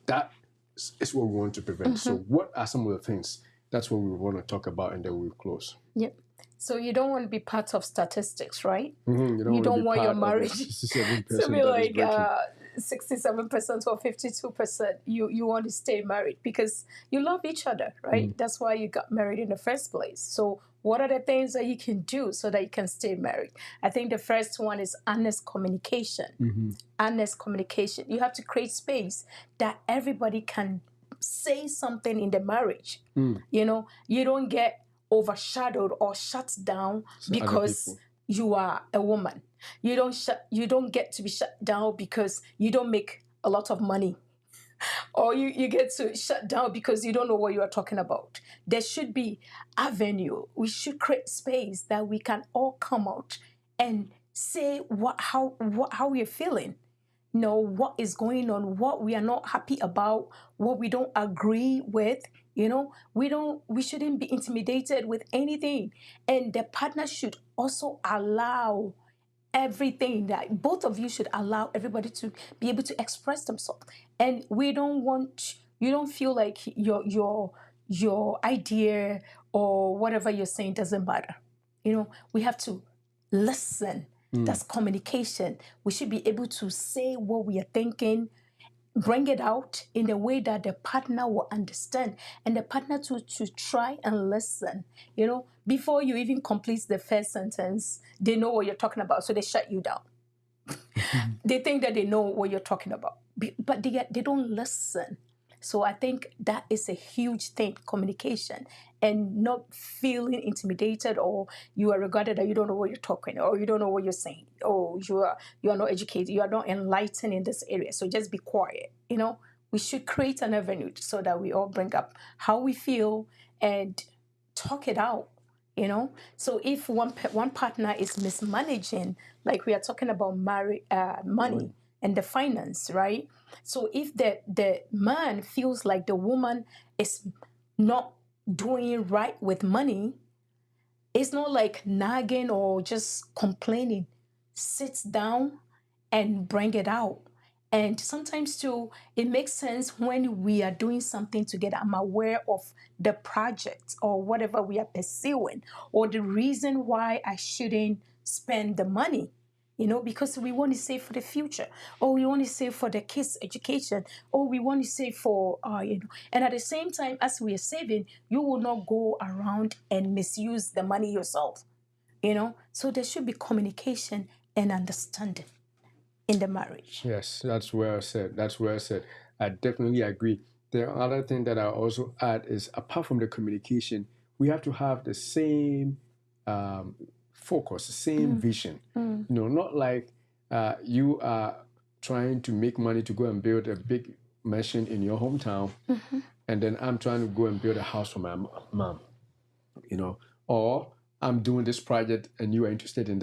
Speaker 1: that is what we want to prevent. So what are some of the things? That's what we want to talk about, and then we'll close.
Speaker 2: Yep. So you don't want to be part of statistics, right?
Speaker 1: You don't want your
Speaker 2: marriage to be like 67% or 52%. You want to stay married because you love each other, right? That's why you got married in the first place. So what are the things that you can do so that you can stay married? I think the first one is honest communication. Honest communication. You have to create space that everybody can say something in the marriage. You don't get overshadowed or shut down because you are a woman. You don't get to be shut down because you don't make a lot of money. Or you get to shut down because you don't know what you are talking about. There should be avenue. We should create space that we can all come out and say how we're feeling. What is going on, what we are not happy about, what we don't agree with. We shouldn't be intimidated with anything. And the partner should also allow everything, that both of you should allow everybody to be able to express themselves. And you don't feel like your idea or whatever you're saying doesn't matter. We have to listen. That's communication. We should be able to say what we are thinking, bring it out in a way that the partner will understand, and the partner to try and listen. Before you even complete the first sentence, they know what you're talking about, so they shut you down. They think that they know what you're talking about, but they don't listen. So I think that is a huge thing, communication, and not feeling intimidated, or you are regarded that you don't know what you're talking, or you don't know what you're saying, or you are not educated, you are not enlightened in this area. So just be quiet. We should create an avenue so that we all bring up how we feel and talk it out. So if one partner is mismanaging, like we are talking about money and the finance, right? So if the man feels like the woman is not doing right with money, it's not like nagging or just complaining. Sit down and bring it out And sometimes too, it makes sense when we are doing something together. I'm aware of the project or whatever we are pursuing, or the reason why I shouldn't spend the money, because we want to save for the future, or we want to save for the kids' education, or we want to save for, and at the same time, as we are saving, you will not go around and misuse the money yourself, So there should be communication and understanding in the marriage.
Speaker 1: Yes, that's well said. That's well said. I definitely agree. The other thing that I also add is, apart from the communication, we have to have the same focus, the same vision. Not like you are trying to make money to go and build a big mansion in your hometown, and then I'm trying to go and build a house for my mom. Or I'm doing this project and you are interested in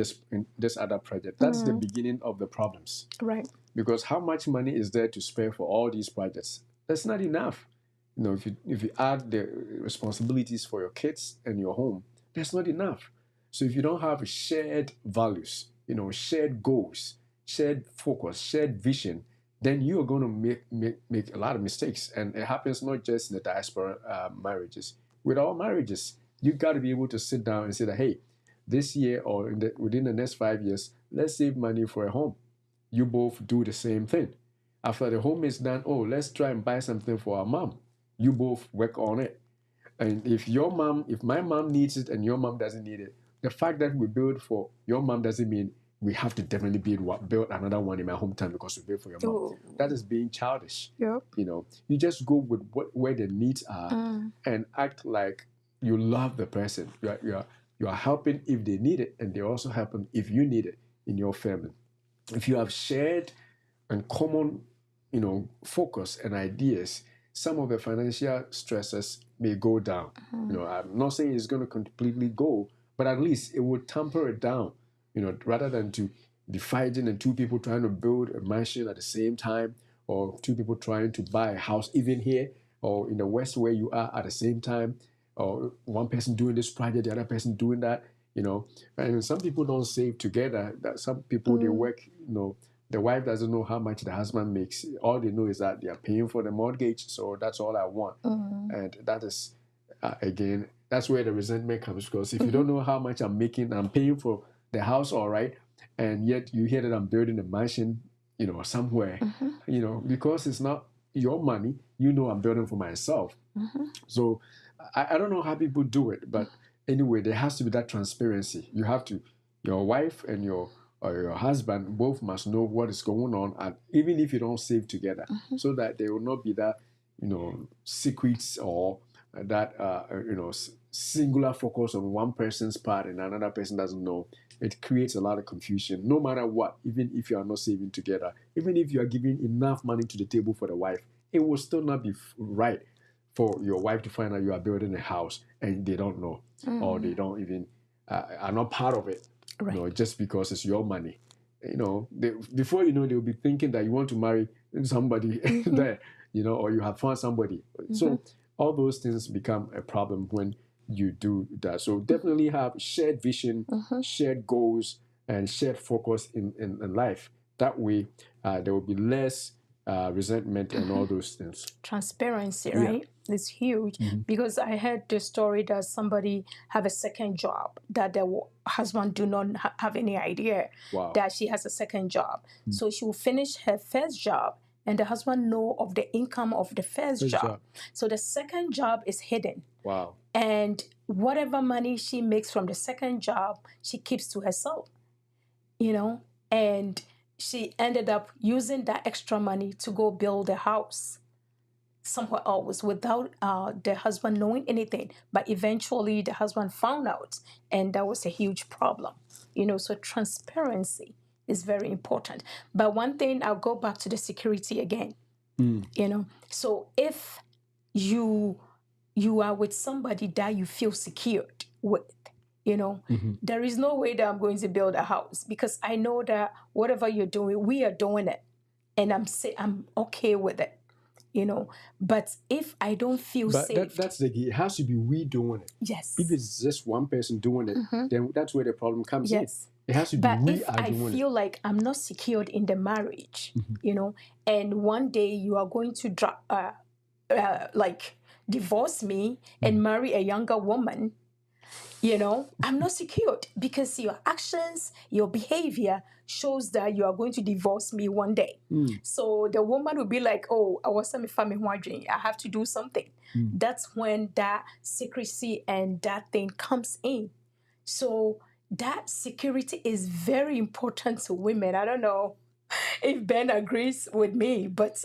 Speaker 1: this other project. That's the beginning of the problems.
Speaker 2: Right.
Speaker 1: Because how much money is there to spare for all these projects? That's not enough. If you add the responsibilities for your kids and your home, that's not enough. So if you don't have shared values, shared goals, shared focus, shared vision, then you are going to make a lot of mistakes. And it happens not just in the diaspora marriages. With all marriages, you got to be able to sit down and say that, hey, this year or within the next 5 years, let's save money for a home. You both do the same thing. After the home is done, let's try and buy something for our mom. You both work on it. And if my mom needs it and your mom doesn't need it, the fact that we build for your mom doesn't mean we have to definitely build another one in my hometown because we build for your mom.
Speaker 2: Oh.
Speaker 1: That is being childish.
Speaker 2: Yep.
Speaker 1: You just go with where the needs are and act like you love the person. You are helping if they need it, and they also helping if you need it in your family. If you have shared and common, focus and ideas, some of the financial stresses may go down. I'm not saying it's going to completely go, but at least it will temper it down. Rather than to be fighting and two people trying to build a mansion at the same time, or two people trying to buy a house, even here or in the West where you are at the same time, or one person doing this project, the other person doing that. And some people don't save together. That some people they work. The wife doesn't know how much the husband makes. All they know is that they are paying for the mortgage, so that's all I want. And that is, again, that's where the resentment comes, because if you don't know how much I'm making, I'm paying for the house, all right, and yet you hear that I'm building a mansion, somewhere, because it's not your money, I'm building for myself. So I don't know how people do it, but anyway, there has to be that transparency. You have to, your wife and your husband both must know what is going on, and even if you don't save together, so that there will not be that, secrets or that, singular focus on one person's part and another person doesn't know. It creates a lot of confusion, no matter what. Even if you are not saving together, even if you are giving enough money to the table for the wife, it will still not be right for your wife to find out you are building a house and they don't know, or they don't even are not part of it.
Speaker 2: Right.
Speaker 1: Just because it's your money. Before they'll be thinking that you want to marry somebody there, or you have found somebody. So all those things become a problem when you do that. So definitely have shared vision, shared goals, and shared focus in life. That way, there will be less resentment and all those things.
Speaker 2: Transparency, right? It's huge, because I heard the story that somebody have a second job, that the husband do not have any idea that she has a second job. So she will finish her first job and the husband know of the income of the first job. So the second job is hidden.
Speaker 1: Wow.
Speaker 2: And whatever money she makes from the second job, she keeps to herself, and she ended up using that extra money to go build a house somewhere else without the husband knowing anything. But eventually the husband found out, and that was a huge problem. So transparency is very important. But one thing, I'll go back to the security again. So if you are with somebody that you feel secured with, there is no way that I'm going to build a house, because I know that whatever you're doing, we are doing it, and I'm okay with it. But if I don't feel safe,
Speaker 1: that's the key. It has to be we doing it.
Speaker 2: Yes.
Speaker 1: If it's just one person doing it, then that's where the problem comes in. It has to be
Speaker 2: But
Speaker 1: we
Speaker 2: if
Speaker 1: are
Speaker 2: I
Speaker 1: the one.
Speaker 2: feel like I'm not secured in the marriage, and one day you are going to like divorce me and marry a younger woman, I'm not secured because your actions, your behavior shows that you are going to divorce me one day. So the woman will be like, oh, I was some family wondering, I have to do something. That's when that secrecy and that thing comes in. So that security is very important to women. I don't know if Ben agrees with me, but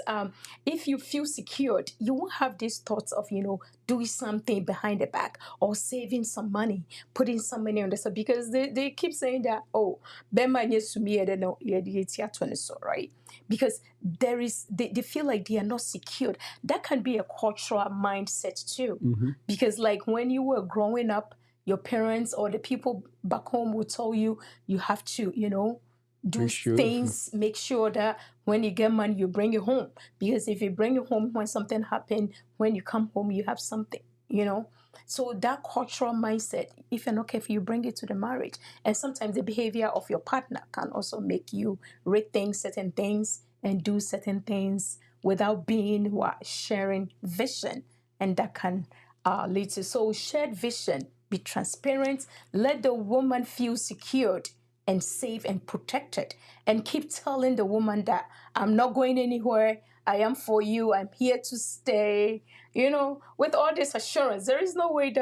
Speaker 2: if you feel secured, you won't have these thoughts of, doing something behind the back or saving some money, putting some money on the side, because they keep saying that, oh, Ben needs to me, I don't know, right? Because they feel like they are not secured. That can be a cultural mindset too. Because like when you were growing up, your parents or the people back home will tell you, you have to, do things, make sure that when you get money, you bring it home. Because if you bring it home when something happened, when you come home, you have something, So that cultural mindset, if you're not careful, you bring it to the marriage. And sometimes the behavior of your partner can also make you rethink certain things and do certain things without being sharing vision. And that can lead to, so shared vision, be transparent, let the woman feel secured and safe and protected, and keep telling the woman that I'm not going anywhere, I am for you, I'm here to stay, with all this assurance. There is no way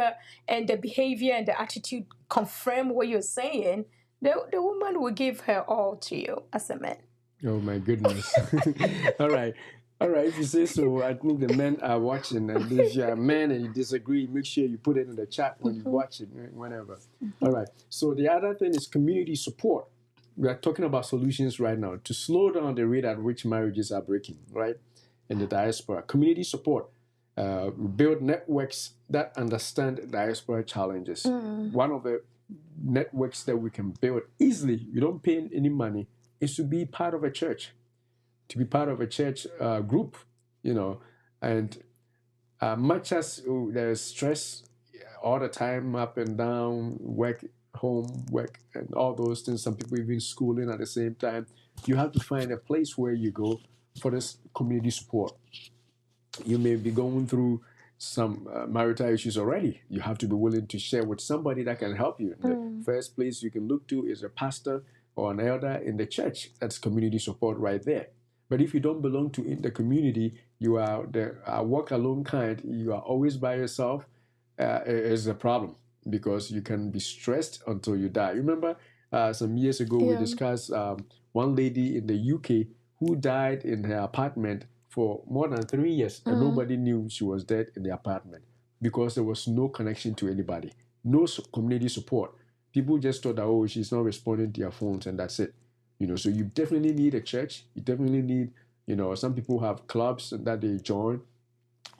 Speaker 2: and the behavior and the attitude confirm what you're saying. The woman will give her all to you as a man.
Speaker 1: Oh my goodness. All right. All right, if you say so, I think the men are watching. And if you're a man and you disagree, make sure you put it in the chat when you watch it, whenever. All right. So the other thing is community support. We are talking about solutions right now to slow down the rate at which marriages are breaking, right? In the diaspora. Community support. Build networks that understand diaspora challenges. One of the networks that we can build easily, you don't pay any money, is to be part of a church, to be part of a church group, and much as there's stress all the time, up and down, work, home, work, and all those things, some people even schooling at the same time, you have to find a place where you go for this community support. You may be going through some marital issues already. You have to be willing to share with somebody that can help you. The first place you can look to is a pastor or an elder in the church. That's community support right there. But if you don't belong to in the community, you are the walk alone kind, you are always by yourself, is a problem, because you can be stressed until you die. Remember some years ago we discussed one lady in the UK who died in her apartment for more than 3 years, and nobody knew she was dead in the apartment because there was no connection to anybody, no community support. People just thought that, oh, she's not responding to your phones, and that's it. So you definitely need a church. You definitely need, some people have clubs that they join,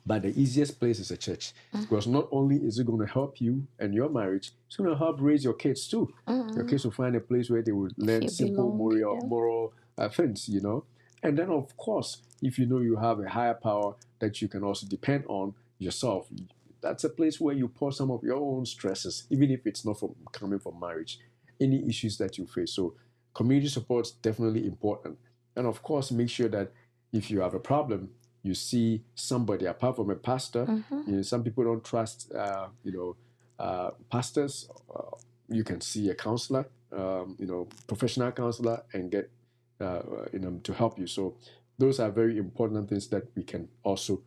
Speaker 1: but the easiest place is a church, because not only is it going to help you and your marriage, it's going to help raise your kids too. Your kids will find a place where they will learn simple moral things, And then, of course, if you have a higher power that you can also depend on yourself, that's a place where you pour some of your own stresses, even if it's not coming from marriage, any issues that you face. So community support is definitely important. And of course, make sure that if you have a problem, you see somebody apart from a pastor. Some people don't trust, pastors. You can see a counselor, professional counselor, and get, to help you. So those are very important things that we can also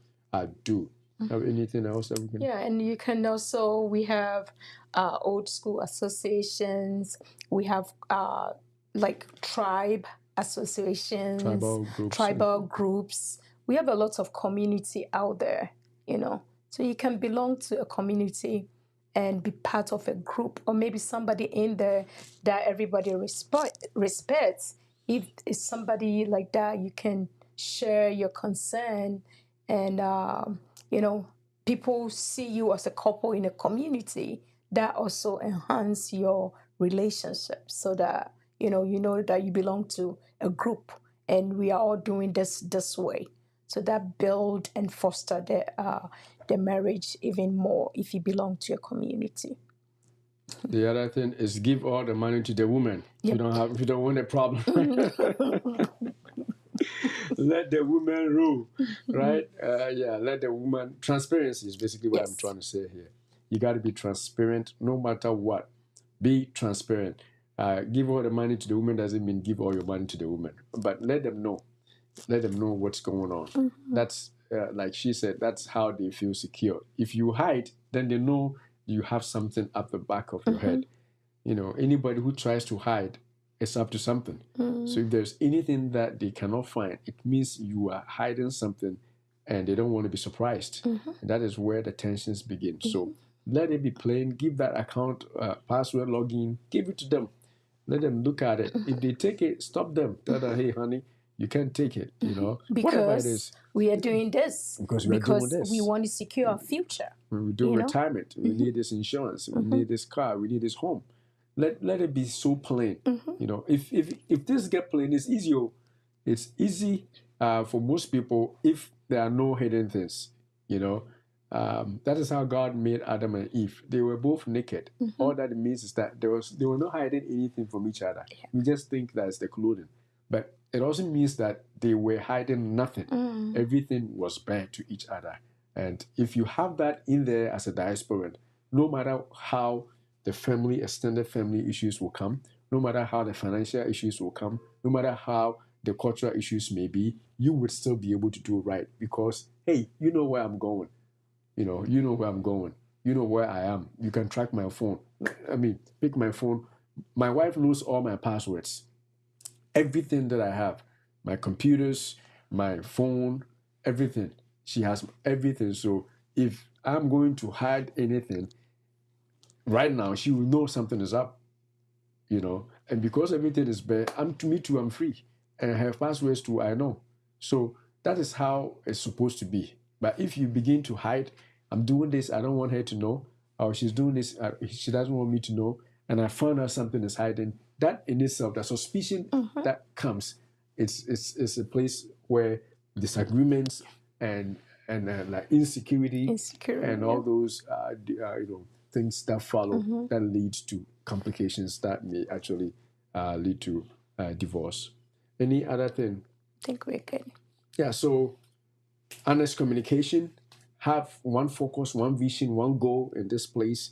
Speaker 1: do. Have anything else that we can?
Speaker 2: Yeah, and you can also, we have old school associations. We have like tribe associations, tribal groups. We have a lot of community out there, So you can belong to a community and be part of a group, or maybe somebody in there that everybody respects. If it's somebody like that, you can share your concern, and people see you as a couple in a community. That also enhance your relationship, so that you know that you belong to a group, and we are all doing this way. So that build and foster the marriage even more if you belong to a community.
Speaker 1: The other thing is give all the money to the woman.
Speaker 2: Yep.
Speaker 1: If you don't want a problem. Let the woman rule, right? Let the woman. Transparency is basically what I'm trying to say here. You got to be transparent no matter what. Be transparent. Give all the money to the woman doesn't mean give all your money to the woman, but let them know. Let them know what's going on. That's like she said. That's how they feel secure. If you hide, then they know you have something at the back of your head. Anybody who tries to hide is up to something. So if there's anything that they cannot find, it means you are hiding something and they don't want to be surprised. And that is where the tensions begin. So let it be plain. Give that account password, login, give it to them. Let them look at it. If they take it, stop them. Tell them, hey, honey, you can't take it, whatever it is.
Speaker 2: We are doing this.
Speaker 1: Because we are doing this.
Speaker 2: We want to secure our future.
Speaker 1: We do retirement. We need this insurance. We need this car. We need this home. Let it be so plain. If this get plain, it's easy. It's easy for most people if there are no hidden things. That is how God made Adam and Eve. They were both naked. All that it means is that they were not hiding anything from each other. We just think that's the clothing. But it also means that they were hiding nothing. Everything was bare to each other. And if you have that in there as a diasporan, no matter how the extended family issues will come, no matter how the financial issues will come, no matter how the cultural issues may be, you would still be able to do right because, hey, you know where I'm going. You know where I'm going. You know where I am. You can track my phone. Pick my phone. My wife knows all my passwords. Everything that I have, my computers, my phone, everything. She has everything. So if I'm going to hide anything, right now she will know something is up. And because everything is bare, I'm free. And I have passwords too, I know. So that is how it's supposed to be. But if you begin to hide, I'm doing this, I don't want her to know, or she's doing this, she doesn't want me to know, and I found out something is hiding, that in itself, the suspicion that comes, it's a place where disagreements and like insecurity and all those things that follow that lead to complications that may actually lead to divorce. Any other thing?
Speaker 2: I think we're good.
Speaker 1: Yeah, so honest communication, have one focus, one vision, one goal in this place,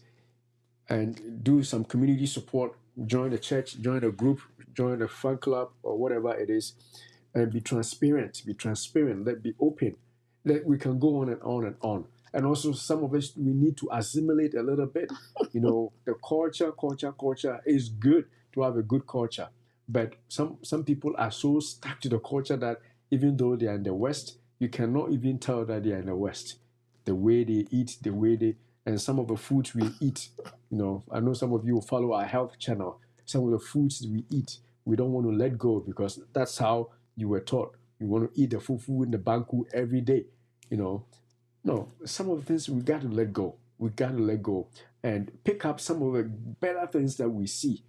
Speaker 1: and do some community support. Join the church, join a group, join a fan club, or whatever it is, and be transparent. Let be open. That we can go on and on and on. And also, some of us, we need to assimilate a little bit. The culture is good to have a good culture. But some people are so stuck to the culture that even though they are in the West, you cannot even tell that they are in the West. The way they eat, and some of the foods we eat. I know some of you follow our health channel. Some of the foods we eat, we don't want to let go because that's how you were taught. You want to eat the fufu in the banku every day. No, some of the things we got to let go. We got to let go and pick up some of the better things that we see.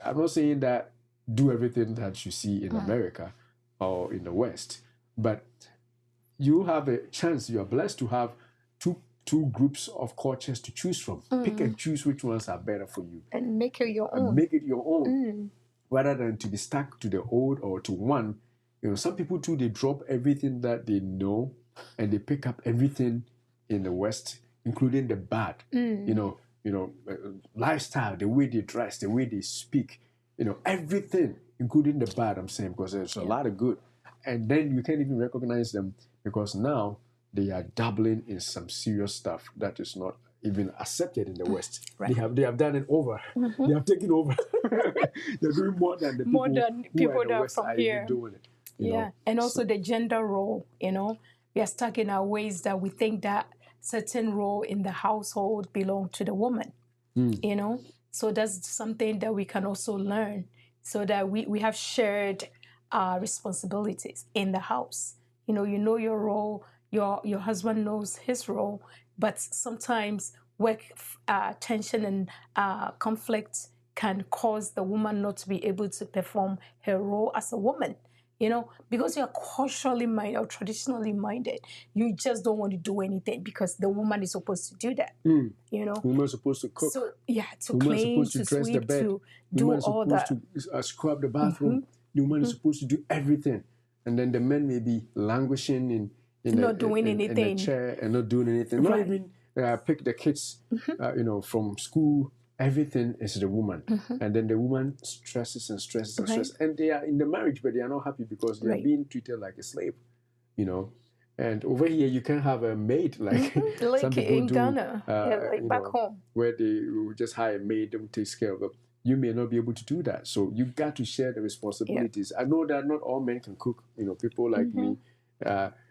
Speaker 1: I'm not saying that do everything that you see in America or in the West, but you have a chance, you are blessed to have two groups of cultures to choose from. Pick and choose which ones are better for you.
Speaker 2: And make it your own.
Speaker 1: Make it your own. Rather than to be stuck to the old or to one. Some people too, they drop everything that they know and they pick up everything in the West, including the bad. Lifestyle, the way they dress, the way they speak, everything, including the bad, I'm saying, because there's a lot of good. And then you can't even recognize them because now they are dabbling in some serious stuff that is not even accepted in the West. Right. They have done it over. They have taken over. They're doing more than the people that are from here doing it. You know?
Speaker 2: And also the gender role. We are stuck in our ways that we think that certain role in the household belong to the woman. So that's something that we can also learn, so that we have shared responsibilities in the house. You know your role. Your husband knows his role, but sometimes work tension and conflict can cause the woman not to be able to perform her role as a woman. You know, because you're culturally minded or traditionally minded, you just don't want to do anything because the woman is supposed to do that. You know,
Speaker 1: woman's supposed to cook.
Speaker 2: so yeah, to
Speaker 1: Woman's
Speaker 2: clean,
Speaker 1: supposed to
Speaker 2: to
Speaker 1: dress the
Speaker 2: sweep,
Speaker 1: bed.
Speaker 2: to do
Speaker 1: Woman's
Speaker 2: all
Speaker 1: supposed
Speaker 2: that.
Speaker 1: to scrub the bathroom. The woman is supposed to do everything, and then the men may be languishing
Speaker 2: Not doing
Speaker 1: in a
Speaker 2: anything.
Speaker 1: chair and not doing anything. Not
Speaker 2: Right.
Speaker 1: even pick the kids, from school. Everything is the woman, and then the woman stresses and stresses and
Speaker 2: Right.
Speaker 1: stresses, and they are in the marriage, but they are not happy because they are
Speaker 2: Right.
Speaker 1: being treated like a slave. And over here you can have a maid like
Speaker 2: Like
Speaker 1: some people
Speaker 2: in
Speaker 1: do,
Speaker 2: Ghana, like back home.
Speaker 1: where they will just hire a maid who takes care of them. You may not be able to do that, so you got to share the responsibilities. I know that not all men can cook. People like me,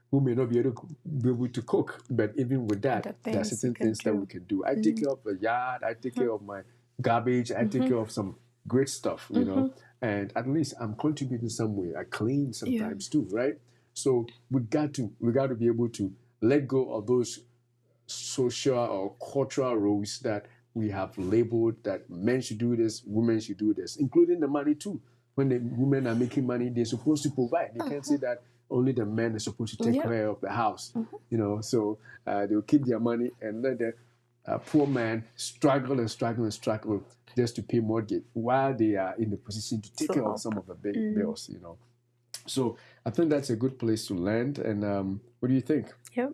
Speaker 1: who may not be able to cook, but even with that, there are certain things that we can do. I take care of the yard. I take care of my garbage. I take care of some great stuff, and at least I'm contributing some way. I clean sometimes too, right? So we got to be able to let go of those social or cultural roles that we have labeled that men should do this, women should do this, including the money too. When the women are making money, they're supposed to provide. They can't say that only the men are supposed to take care of the house. So they'll keep their money and let the poor man struggle and struggle and struggle just to pay mortgage while they are in the position to take care of some of the big bills. So I think that's a good place to land. And what do you think?
Speaker 2: Yep.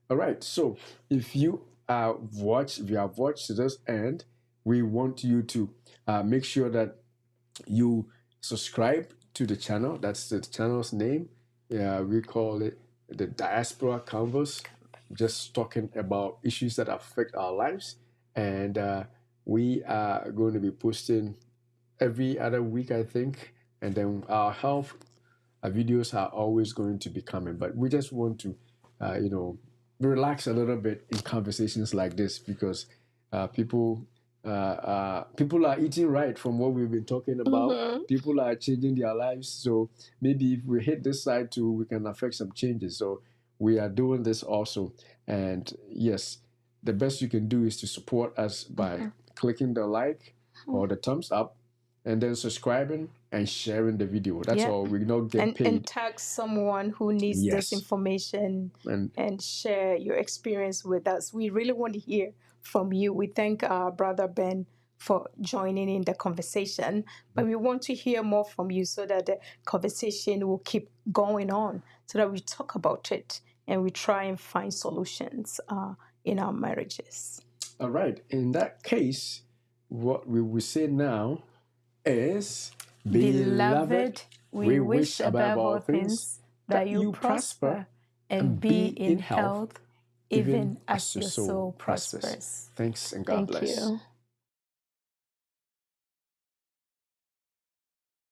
Speaker 1: All right. So if you have watched to this end, we want you to make sure that you subscribe to the channel. That's the channel's name. We call it the Diaspora Convos, just talking about issues that affect our lives. And we are going to be posting every other week, I think. And then our health videos are always going to be coming. But we just want to, relax a little bit in conversations like this because people are eating right from what we've been talking about. People are changing their lives. So maybe if we hit this side too, we can affect some changes. So we are doing this also. And yes, the best you can do is to support us by clicking the like or the thumbs up and then subscribing and sharing the video. That's all. We don't get paid.
Speaker 2: And tag someone who needs this information and share your experience with us. We really want to hear from you. We thank our brother Ben for joining in the conversation, but we want to hear more from you so that the conversation will keep going on, so that we talk about it and we try and find solutions in our marriages.
Speaker 1: All right. In that case, what we will say now is,
Speaker 2: Beloved, we wish above all things that you prosper and be in health, even as your soul prospers.
Speaker 1: Thanks and God bless.
Speaker 2: Thank you.